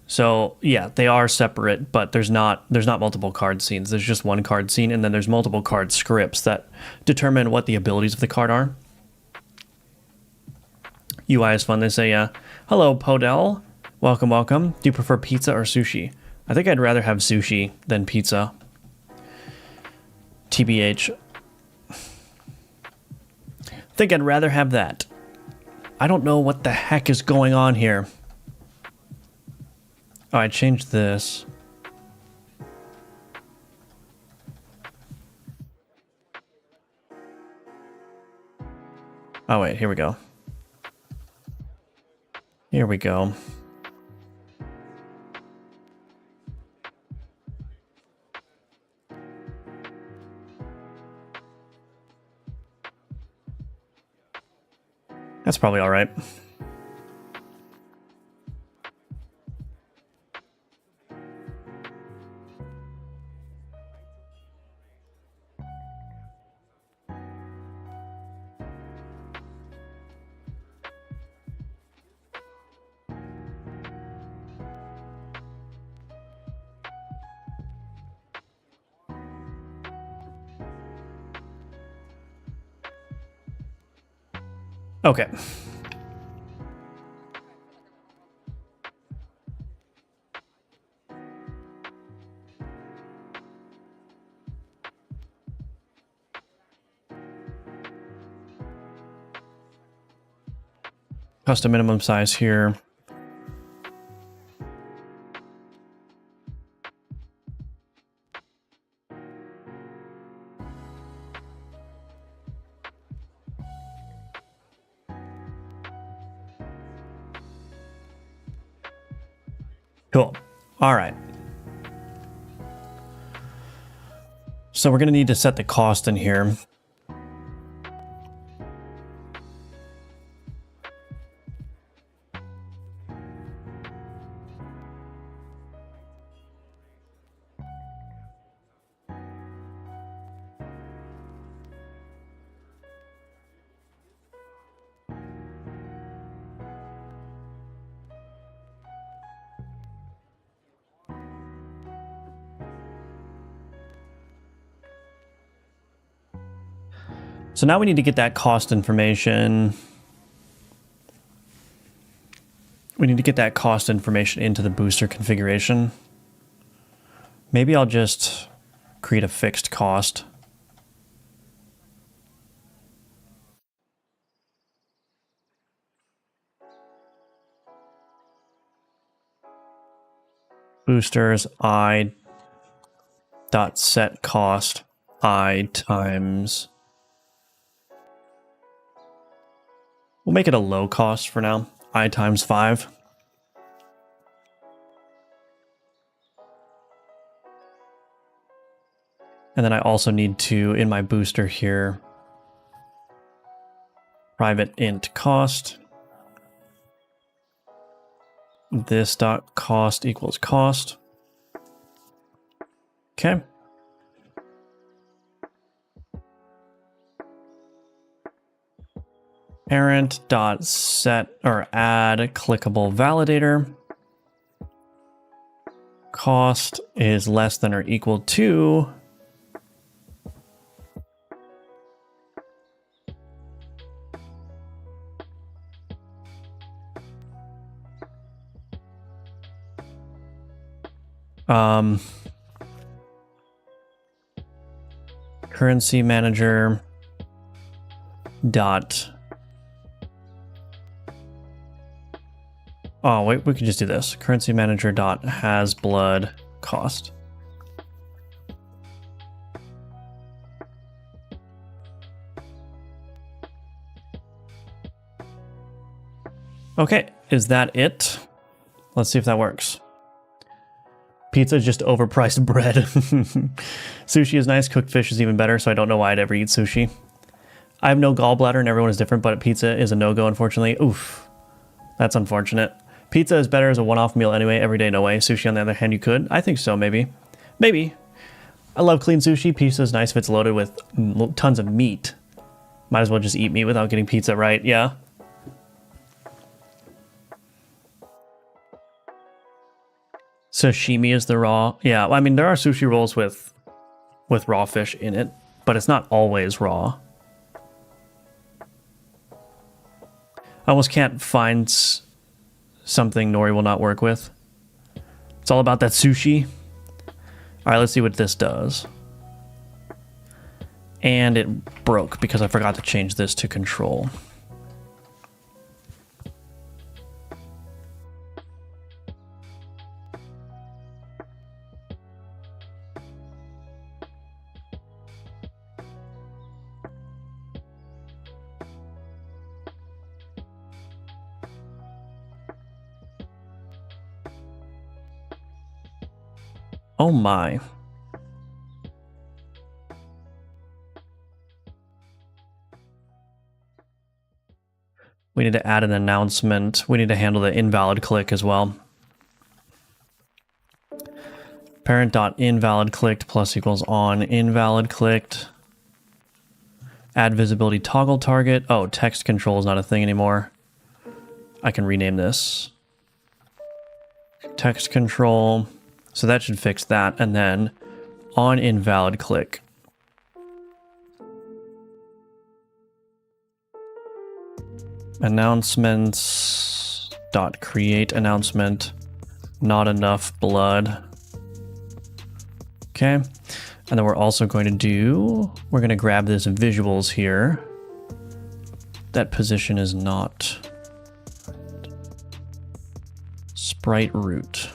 So yeah, they are separate, but there's not multiple card scenes. There's just one card scene, and then there's multiple card scripts that determine what the abilities of the card are. UI is fun, they say, yeah. Hello, Podell. Welcome, welcome. Do you prefer pizza or sushi? I think I'd rather have sushi than pizza. TBH. I think I'd rather have that. I don't know what the heck is going on here. Oh, I changed this. Oh, wait, here we go. Here we go. That's probably all right. Okay. Custom minimum size here. Cool. All right. So we're going to need to set the cost in here. So now we need to get that cost information. We need to get that cost information into the booster configuration. Maybe I'll just create a fixed cost. Boosters I dot set cost I times. We'll make it a low cost for now. I times 5. And then I also need to, in my booster here, private int cost. This dot cost equals cost. Okay. Parent dot set or add clickable validator. Cost is less than or equal to currency manager dot. Oh, wait, we could just do this. Currency manager dot has blood cost. Okay, is that it? Let's see if that works. Pizza is just overpriced bread. Sushi is nice, cooked fish is even better, so I don't know why I'd ever eat sushi. I have no gallbladder and everyone is different, but pizza is a no-go, unfortunately. Oof, that's unfortunate. Pizza is better as a one-off meal anyway, every day, no way. Sushi, on the other hand, you could. I think so, maybe. Maybe. I love clean sushi. Pizza is nice if it's loaded with tons of meat. Might as well just eat meat without getting pizza right, yeah. Sashimi is the raw. Yeah, I mean, there are sushi rolls with raw fish in it, but it's not always raw. I almost can't find something Nori will not work with. It's all about that sushi. All right, let's see what this does. And it broke because I forgot to change this to control. Oh my. We need to add an announcement. We need to handle the invalid click as well. Parent.invalid clicked plus equals on invalid clicked. Add visibility toggle target. Oh, text control is not a thing anymore. I can rename this. Text control. So that should fix that. And then on invalid click. Announcements dot create announcement. Not enough blood. Okay. And then we're also going to we're going to grab this visuals here. That position is not sprite root.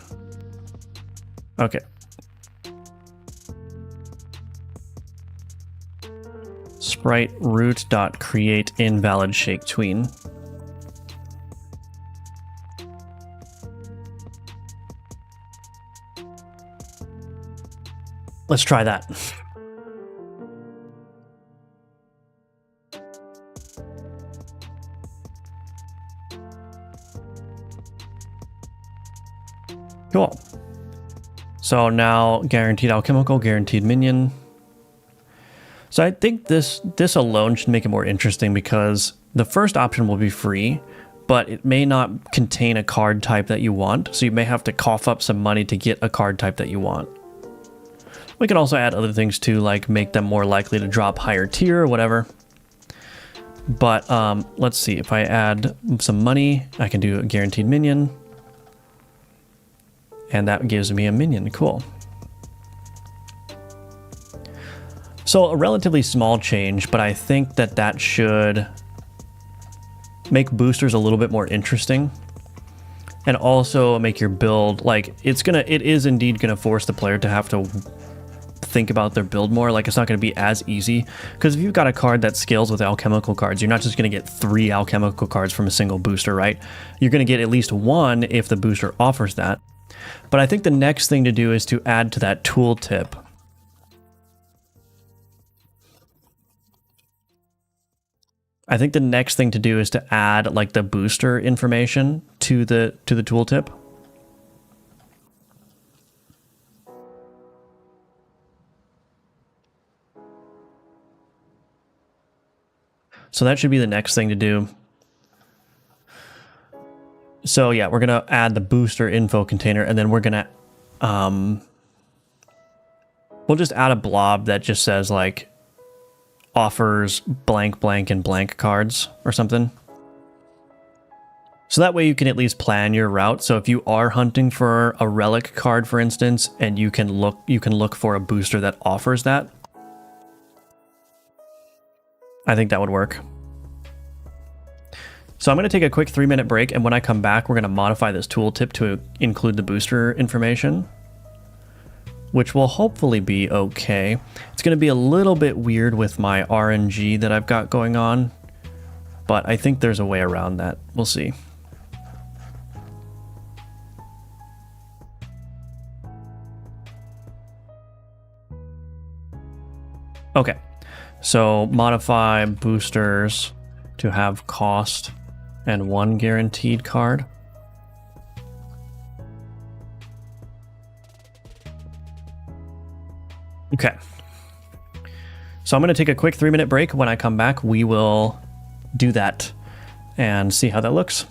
Okay. Sprite root dot create invalid shake tween. Let's try that. Cool. So now guaranteed alchemical, guaranteed minion. So I think this alone should make it more interesting because the first option will be free, but it may not contain a card type that you want. So you may have to cough up some money to get a card type that you want. We can also add other things too, like make them more likely to drop higher tier or whatever. But let's see, if I add some money, I can do a guaranteed minion. And that gives me a minion, cool. So a relatively small change, but I think that that should make boosters a little bit more interesting. And also make your build, like, it is indeed gonna force the player to have to think about their build more. Like, it's not gonna be as easy. Because if you've got a card that scales with alchemical cards, you're not just gonna get 3 alchemical cards from a single booster, right? You're gonna get at least 1 if the booster offers that. But I think the next thing to do is to add to that tooltip. I think the next thing to do is to add like the booster information to the tooltip. So that should be the next thing to do. So yeah, we're gonna add the booster info container, and then we're gonna we'll just add a blob that just says like offers blank blank and blank cards or something. So that way you can at least plan your route. So if you are hunting for a relic card, for instance, and you can look for a booster that offers that. I think that would work. So I'm going to take a quick 3-minute break, and when I come back, we're going to modify this tooltip to include the booster information, which will hopefully be okay. It's going to be a little bit weird with my RNG that I've got going on, but I think there's a way around that. We'll see. Okay, so modify boosters to have cost and 1 guaranteed card. Okay. So I'm going to take a quick 3-minute break. When I come back, we will do that and see how that looks.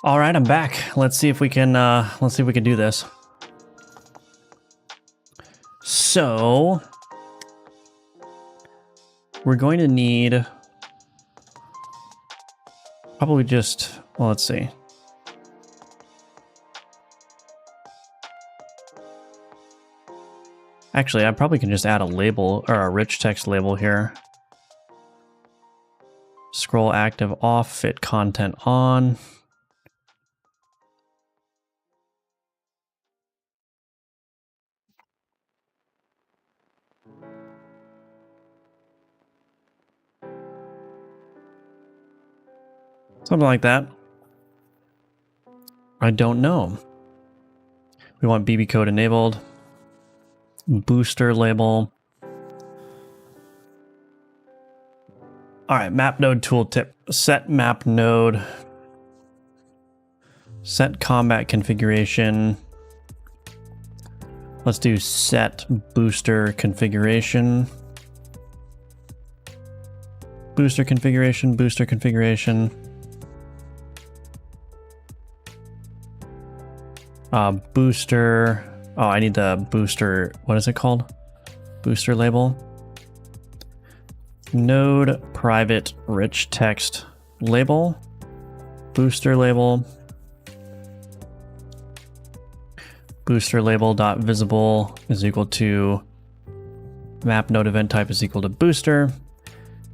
All right, I'm back. Let's see if we can do this. So we're going to need probably just, well, let's see. Actually, I probably can just add a label or a rich text label here. Scroll active off, fit content on. Something like that. I don't know. We want BB code enabled. Booster label. All right, map node tooltip. Set map node. Set combat configuration. Let's do set booster configuration. Booster configuration, booster configuration. Booster. Oh, I need the booster. What is it called? Booster label. Node private rich text label. Booster label. Booster label dot visible is equal to map node event type is equal to booster.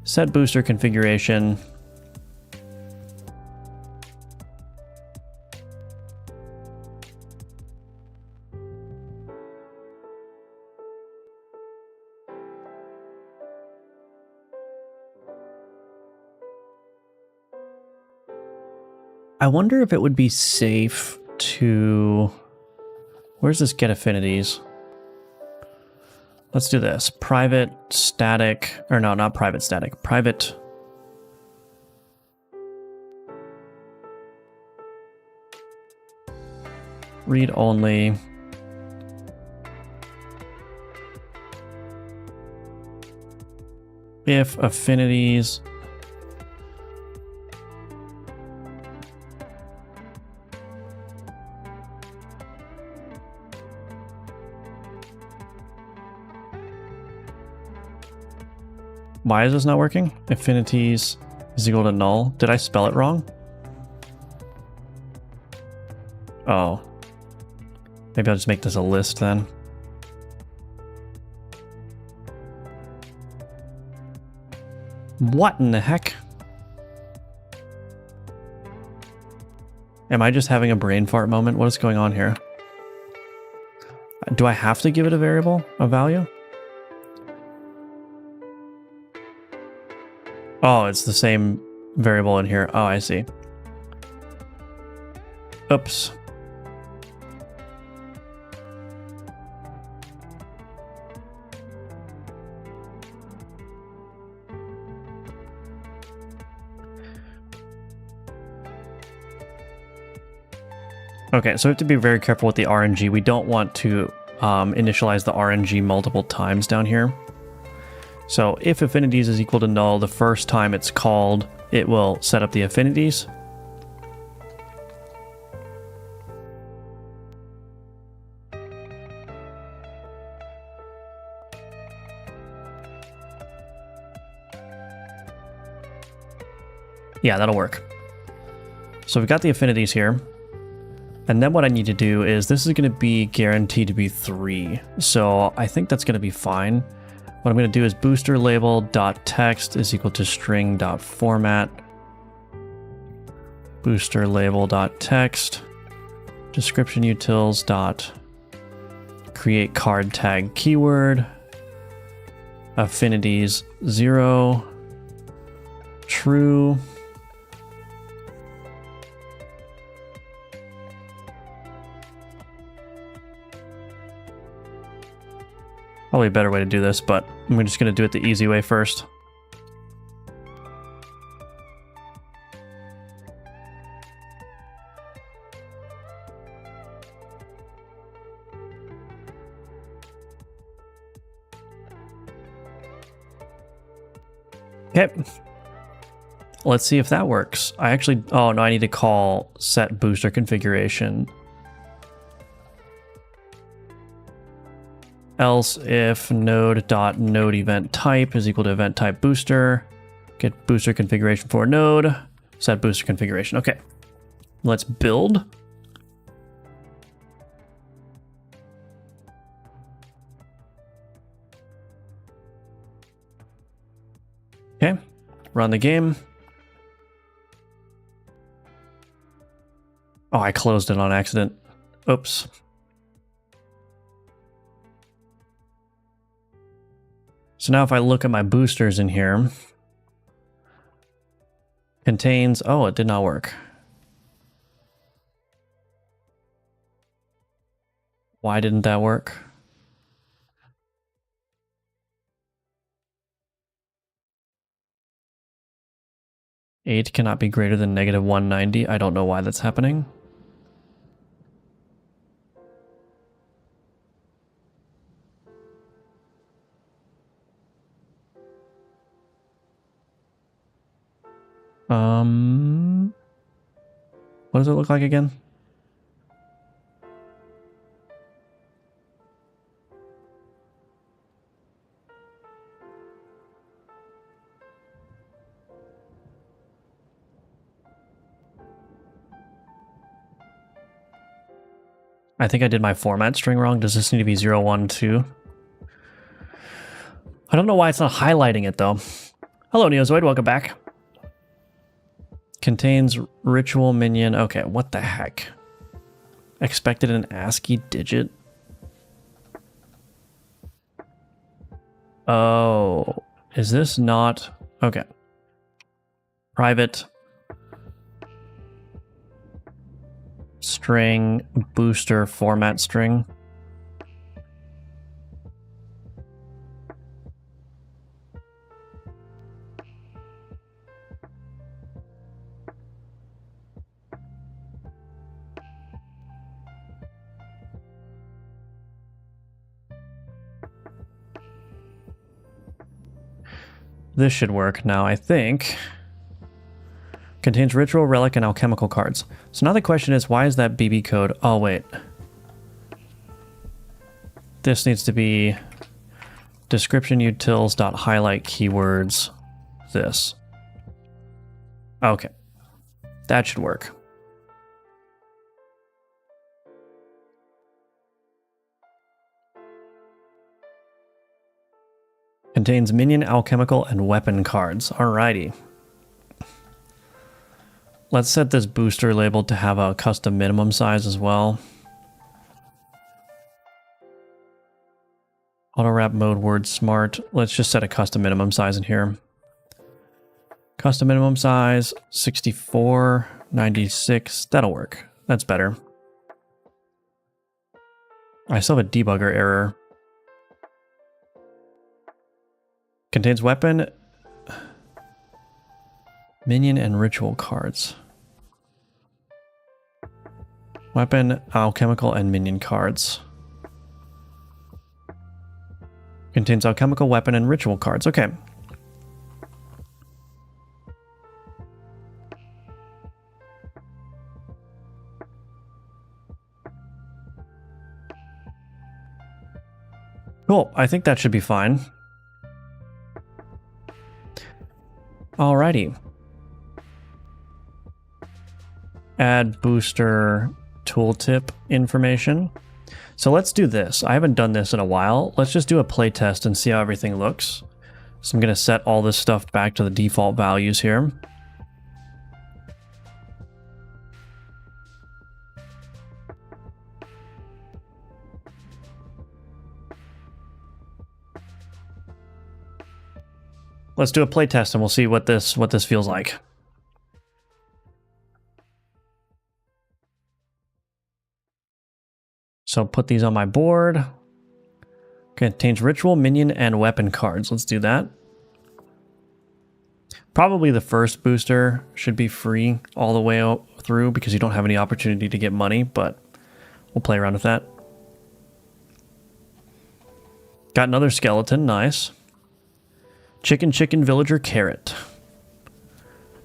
Set booster configuration. I wonder if it would be safe to... Where's this get affinities? Let's do this. Private static, or no, not private static. Private. Read only. If affinities. Why is this not working? Affinities is equal to null. Did I spell it wrong? Oh. Maybe I'll just make this a list then. What in the heck? Am I just having a brain fart moment? What is going on here? Do I have to give it a variable, a value? Oh, it's the same variable in here. Oh, I see. Oops. Okay, so we have to be very careful with the RNG. We don't want to initialize the RNG multiple times down here. So if affinities is equal to null, the first time it's called, it will set up the affinities. Yeah, that'll work. So we've got the affinities here. And then what I need to do is, this is going to be guaranteed to be 3. So I think that's going to be fine. What I'm going to do is booster label dot text is equal to string dot format. Booster label dot text. Description utils dot create card tag keyword. Affinities 0. True. Probably a better way to do this, but I'm just going to do it the easy way first. Okay. Let's see if that works. I actually... Oh, no, I need to call set booster configuration. Else if node.node event type is equal to event type booster. Get booster configuration for node. Set booster configuration. Okay. Let's build. Okay. Run the game. Oh, I closed it on accident. Oops. So now if I look at my boosters in here, contains, oh, it did not work. Why didn't that work? Eight cannot be greater than negative 190. I don't know why that's happening. What does it look like again? I think I did my format string wrong. Does this need to be 0, 1, 2? I don't know why it's not highlighting it though. Hello Neozoid, welcome back. Contains ritual minion. Okay, what the heck? Expected an ASCII digit? Oh, is this not? Okay. Private string booster format string. This should work now, I think. Contains ritual, relic, and alchemical cards. So now the question is, why is that BB code? Oh, wait. This needs to be description utils.highlight keywords. This. Okay. That should work. Contains minion, alchemical, and weapon cards. Alrighty. Let's set this booster label to have a custom minimum size as well. Auto wrap mode word smart. Let's just set a custom minimum size in here. Custom minimum size 64, 96. That'll work. That's better. I still have a debugger error. Contains weapon, minion, and ritual cards. Weapon, alchemical, and minion cards. Contains alchemical, weapon, and ritual cards. Okay. Cool. I think that should be fine. Alrighty. Add booster tooltip information. So let's do this. I haven't done this in a while. Let's just do a play test and see how everything looks. So I'm going to set all this stuff back to the default values here. Let's do a play test and we'll see what this feels like. So put these on my board. Contains ritual, minion, and weapon cards. Let's do that. Probably the first booster should be free all the way through because you don't have any opportunity to get money, but we'll play around with that. Got another skeleton, nice. Chicken, chicken, villager, carrot.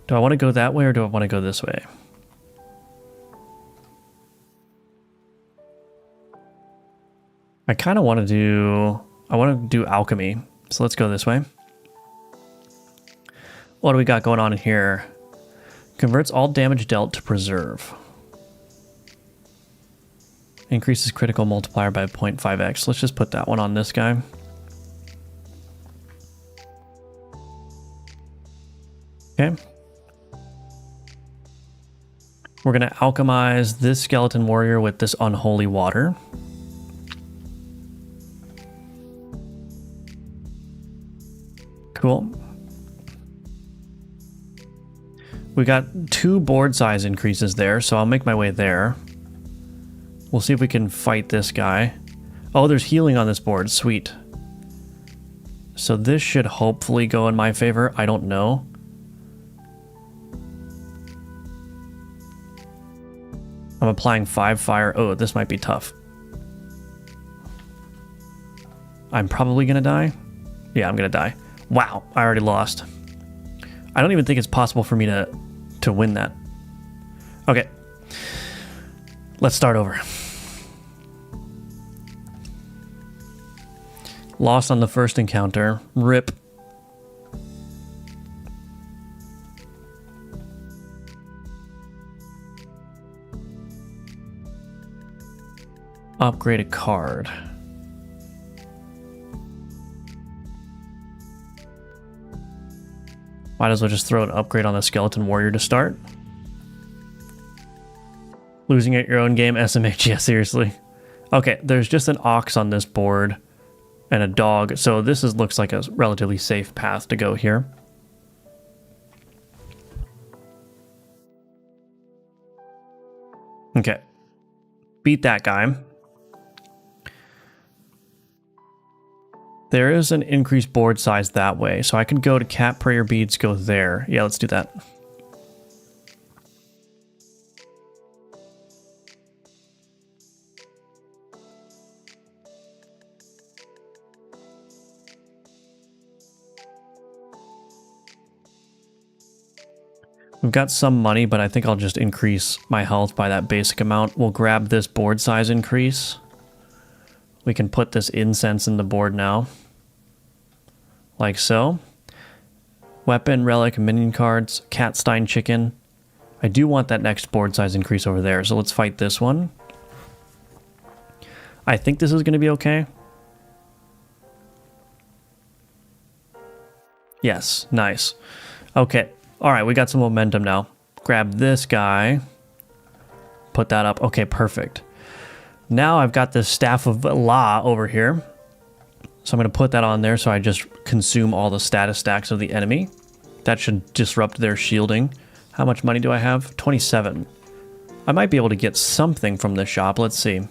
Do I want to go that way or do I want to go this way? I kind of want to do... I want to do alchemy. So let's go this way. What do we got going on in here? Converts all damage dealt to preserve. Increases critical multiplier by 0.5x. Let's just put that one on this guy. Okay. We're going to alchemize this skeleton warrior with this unholy water. Cool. We got 2 board size increases there, so I'll make my way there. We'll see if we can fight this guy. Oh, there's healing on this board. Sweet. So this should hopefully go in my favor. I don't know. I'm applying 5 fire. Oh, this might be tough. I'm probably gonna die. Yeah, I'm gonna die. Wow, I already lost. I don't even think it's possible for me to win that. Okay. Let's start over. Lost on the first encounter. RIP. Upgrade a card. Might as well just throw an upgrade on the skeleton warrior to start. Losing at your own game, SMH, yeah, seriously. Okay, there's just an ox on this board and a dog, so this looks like a relatively safe path to go here. Okay. Beat that guy. There is an increased board size that way, so I can go to cat prayer beads, go there. Yeah, let's do that. We've got some money, but I think I'll just increase my health by that basic amount. We'll grab this board size increase. We can put this incense in the board now. Like so. Weapon, relic, minion cards, Catstein chicken. I do want that next board size increase over there, so let's fight this one. I think this is going to be okay. Yes, nice. Okay. All right, we got some momentum now. Grab this guy. Put that up. Okay, perfect. Now I've got the Staff of La over here. So I'm going to put that on there so I just consume all the status stacks of the enemy. That should disrupt their shielding. How much money do I have? 27. I might be able to get something from this shop. Let's see. An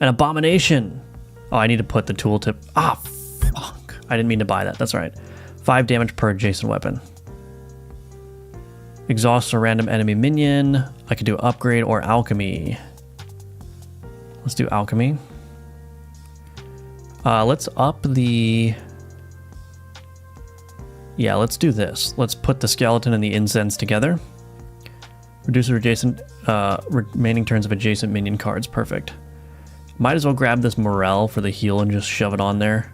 abomination. Oh, I need to put the tooltip. Ah, fuck. I didn't mean to buy that. That's all right. 5 damage per adjacent weapon. Exhaust a random enemy minion. I could do upgrade or alchemy. Let's do alchemy. Let's up the... Yeah, let's do this. Let's put the skeleton and the incense together. Reduce adjacent remaining turns of adjacent minion cards. Perfect. Might as well grab this morale for the heal and just shove it on there.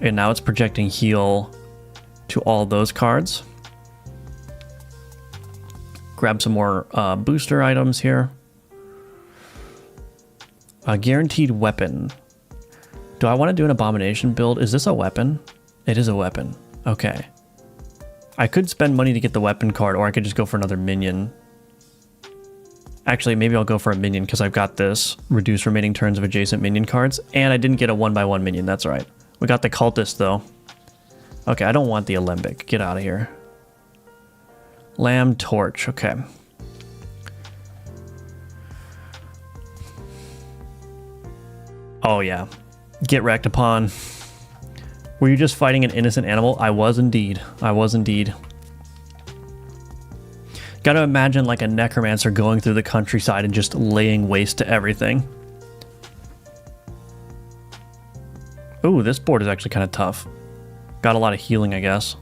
And now it's projecting heal to all those cards. Grab some more booster items here. A guaranteed weapon. Do I want to do an abomination build? Is this a weapon? It is a weapon. Okay. I could spend money to get the weapon card, or I could just go for another minion. Actually, maybe I'll go for a minion because I've got this. Reduce remaining turns of adjacent minion cards. And I didn't get a 1x1 minion. That's right. We got the cultist, though. Okay, I don't want the alembic. Get out of here. Lamb torch. Okay. Oh, yeah. Get wrecked upon. Were you just fighting an innocent animal? I was indeed. I was indeed. Gotta imagine like a necromancer going through the countryside and just laying waste to everything. Ooh, this board is actually kind of tough. Got a lot of healing, I guess.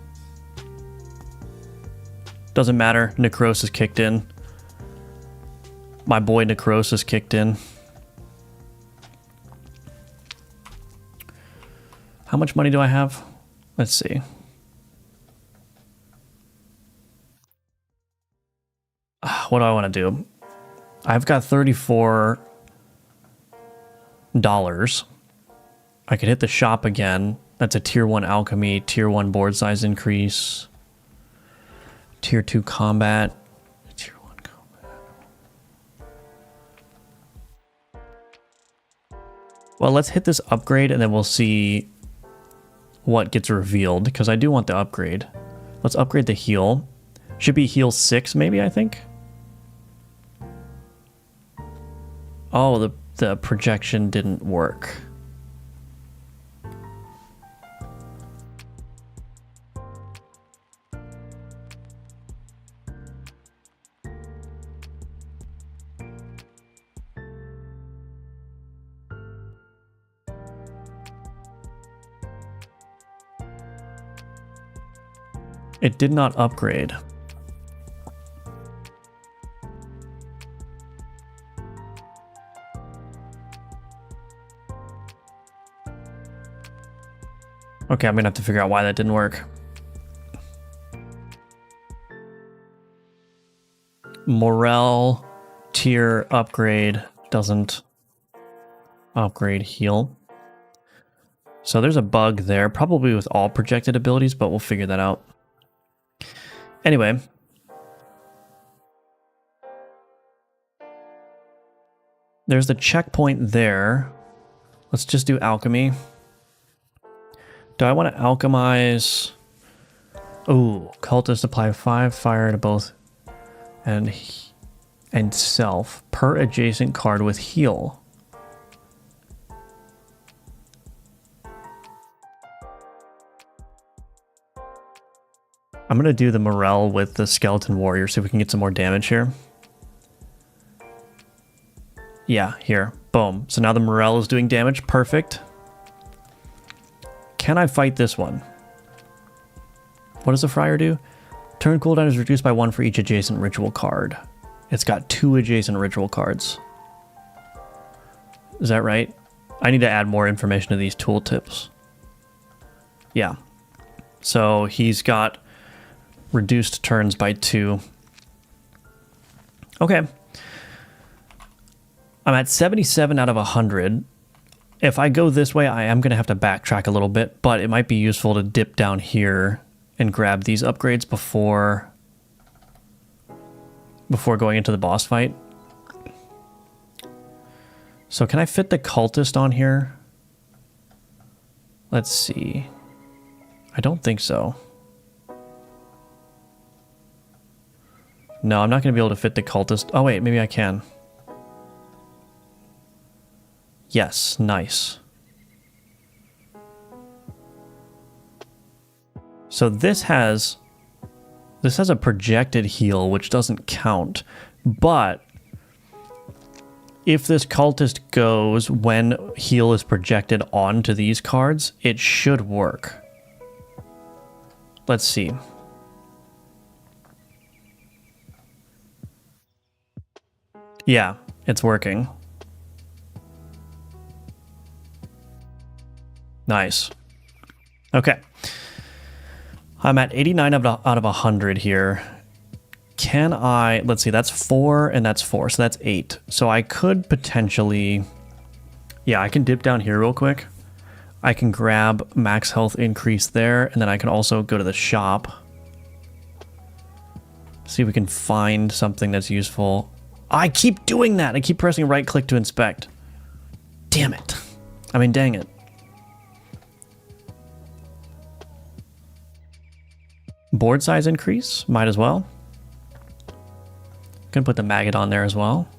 Doesn't matter. Necrosis kicked in. My boy Necrosis kicked in. How much money do I have? Let's see. What do I want to do? I've got $34. I could hit the shop again. That's a tier 1 alchemy, tier 1 board size increase, tier 2 combat, tier 1 combat. Well, let's hit this upgrade and then we'll see what gets revealed, because I do want the upgrade. Let's upgrade the heal. Should be heal 6 maybe, I think. Oh, the projection didn't work. It did not upgrade. Okay, I'm gonna have to figure out why that didn't work. Morale tier upgrade doesn't upgrade heal. So there's a bug there, probably with all projected abilities, but we'll figure that out. Anyway. There's the checkpoint there. Let's just do alchemy. Do I want to alchemize? Oh, cultist apply 5 fire to both and self per adjacent card with heal. I'm going to do the morale with the skeleton warrior, see if we can get some more damage here. Yeah, here. Boom. So now the morale is doing damage. Perfect. Can I fight this one? What does the friar do? Turn cooldown is reduced by 1 for each adjacent ritual card. It's got 2 adjacent ritual cards. Is that right? I need to add more information to these tooltips. Yeah. So he's got reduced turns by 2. Okay. I'm at 77 out of 100. If I go this way, I am going to have to backtrack a little bit, but it might be useful to dip down here and grab these upgrades before going into the boss fight. So can I fit the cultist on here? Let's see. I don't think so. No, I'm not going to be able to fit the cultist. Oh wait, maybe I can. Yes, nice. So this has a projected heal, which doesn't count, but if this cultist goes when heal is projected onto these cards, it should work. Let's see. Yeah, it's working. Nice. Okay. I'm at 89 out of 100 here. Can I... Let's see, that's 4 and that's 4, so that's 8. So I could potentially... Yeah, I can dip down here real quick. I can grab max health increase there, and then I can also go to the shop. See if we can find something that's useful. I keep doing that! I keep pressing right click to inspect. Damn it. I mean, dang it. Board size increase, might as well. Gonna put the maggot on there as well.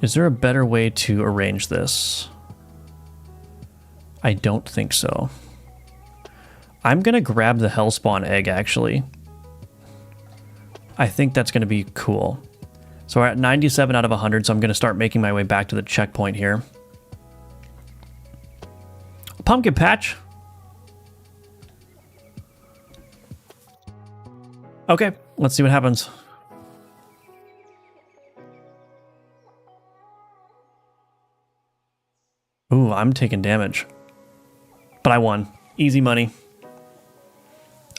Is there a better way to arrange this? I don't think so. I'm gonna grab the Hellspawn egg, actually. I think that's gonna be cool. So we're at 97 out of 100, so I'm gonna start making my way back to the checkpoint here. Pumpkin patch. Okay, let's see what happens. Ooh, I'm taking damage. But I won. Easy money.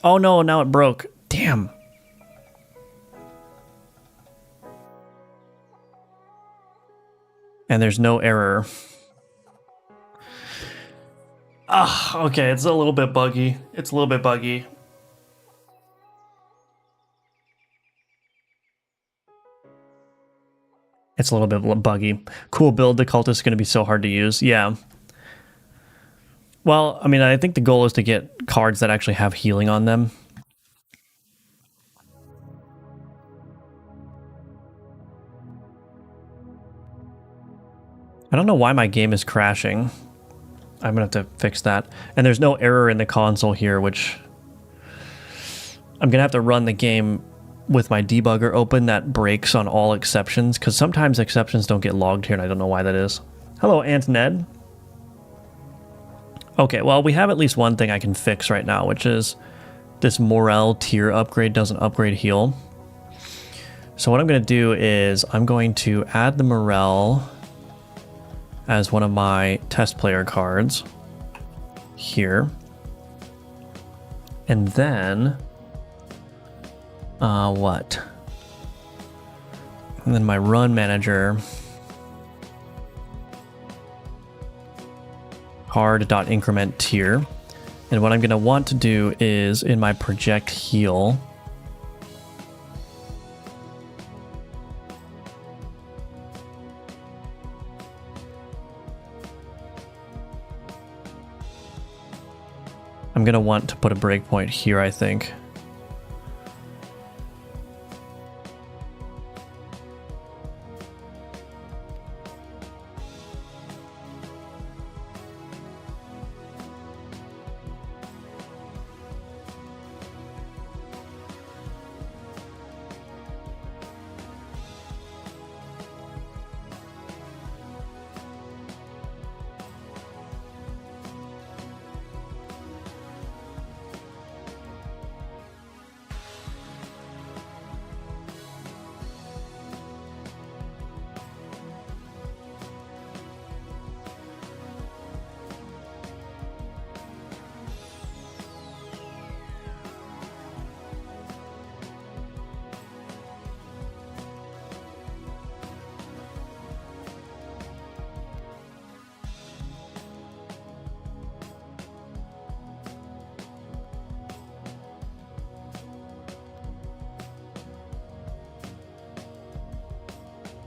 Oh no, now it broke. Damn. And there's no error. Ah, okay, it's a little bit buggy. It's a little bit buggy. It's a little bit buggy. Cool build. The cultist is going to be so hard to use. Yeah. Well, I mean, I think the goal is to get cards that actually have healing on them. I don't know why my game is crashing. I'm going to have to fix that. And there's no error in the console here, which I'm going to have to run the game with my debugger open that breaks on all exceptions, because sometimes exceptions don't get logged here, and I don't know why that is. Hello, Aunt Ned. Okay, well, we have at least one thing I can fix right now, which is this Morale tier upgrade doesn't upgrade heal. So what I'm going to do is I'm going to add the Morale as one of my test player cards here. And then what? And then my run manager card.increment tier. And what I'm going to want to do is in my project heal, I'm going to want to put a breakpoint here, I think.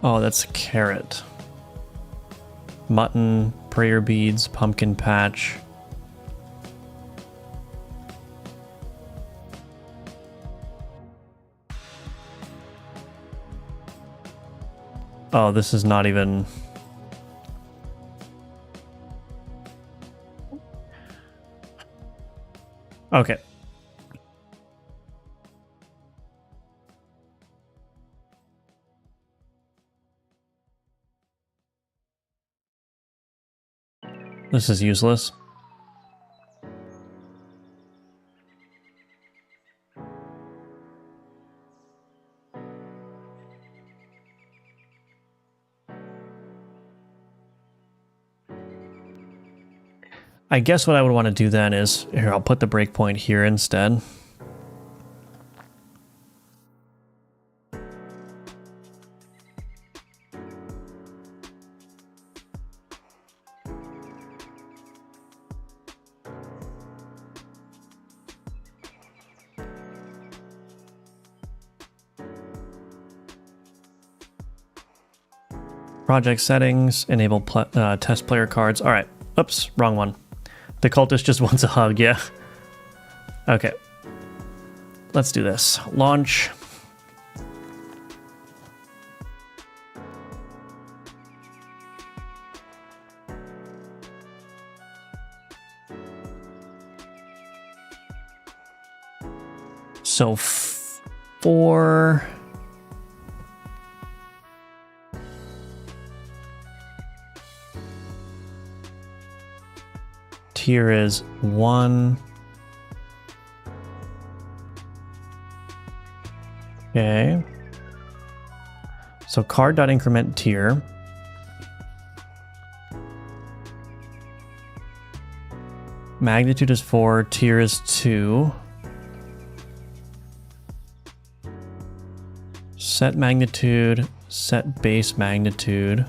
Oh, that's carrot. Mutton, prayer beads, pumpkin patch. Oh, this is not even... Okay. This is useless. I guess what I would want to do then is, here, I'll put the breakpoint here instead. Project settings, enable test player cards. All right. Oops, wrong one. The cultist just wants a hug, yeah. Okay. Let's do this. Launch. So 4... tier is 1. Okay. So card.increment tier. Magnitude is 4, tier is 2. Set magnitude, set base magnitude.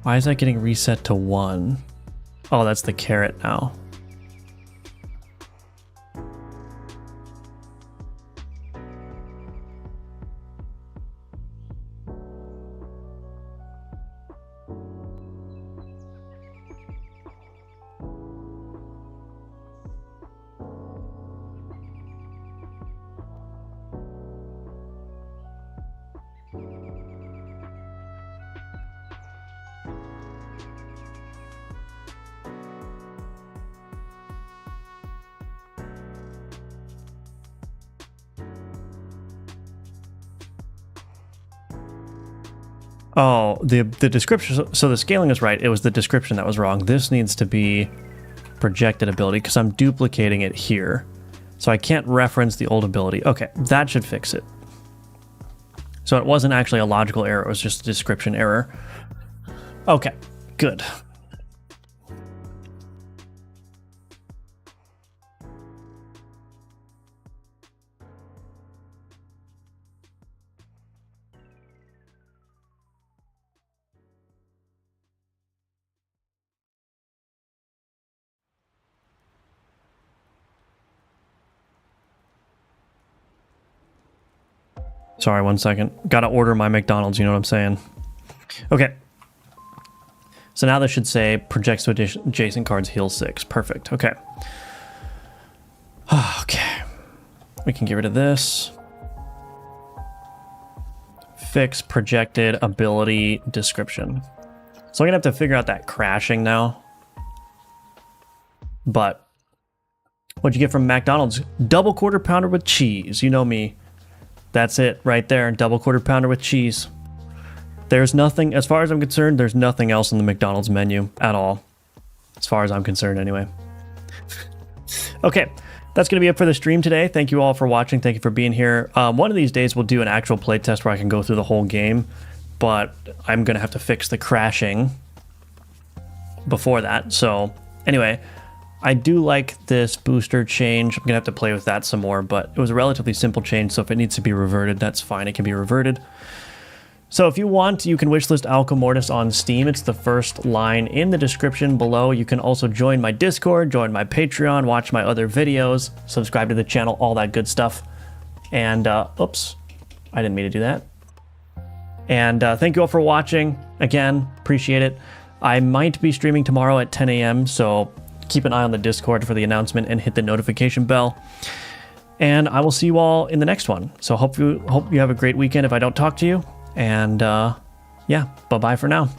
Why is that getting reset to 1? Oh, that's the caret now. Oh, the description, so the scaling is right. It was the description that was wrong. This needs to be projected ability because I'm duplicating it here. So I can't reference the old ability. Okay, that should fix it. So it wasn't actually a logical error, it was just a description error. Okay, good. Sorry, 1 second. Gotta order my McDonald's, you know what I'm saying? Okay. So now this should say projects to adjacent cards heal 6. Perfect. Okay. Okay. We can get rid of this. Fix projected ability description. So I'm gonna have to figure out that crashing now. But what'd you get from McDonald's? Double quarter pounder with cheese. You know me. That's it right there. Double quarter pounder with cheese. There's nothing, as far as I'm concerned, there's nothing else on the McDonald's menu at all. As far as I'm concerned anyway. Okay, that's going to be it for the stream today. Thank you all for watching. Thank you for being here. One of these days we'll do an actual playtest where I can go through the whole game. But I'm going to have to fix the crashing before that. So anyway, I do like this booster change. I'm gonna have to play with that some more, but it was a relatively simple change, so if it needs to be reverted, that's fine, it can be reverted. So if you want, you can wishlist Alchemortis on Steam. It's the first line in the description below. You can also join my Discord, join my Patreon, watch my other videos, subscribe to the channel, all that good stuff. And, oops, I didn't mean to do that. And thank you all for watching. Again, appreciate it. I might be streaming tomorrow at 10 a.m., so keep an eye on the Discord for the announcement and hit the notification bell. And I will see you all in the next one. So hope you have a great weekend if I don't talk to you. And yeah, bye-bye for now.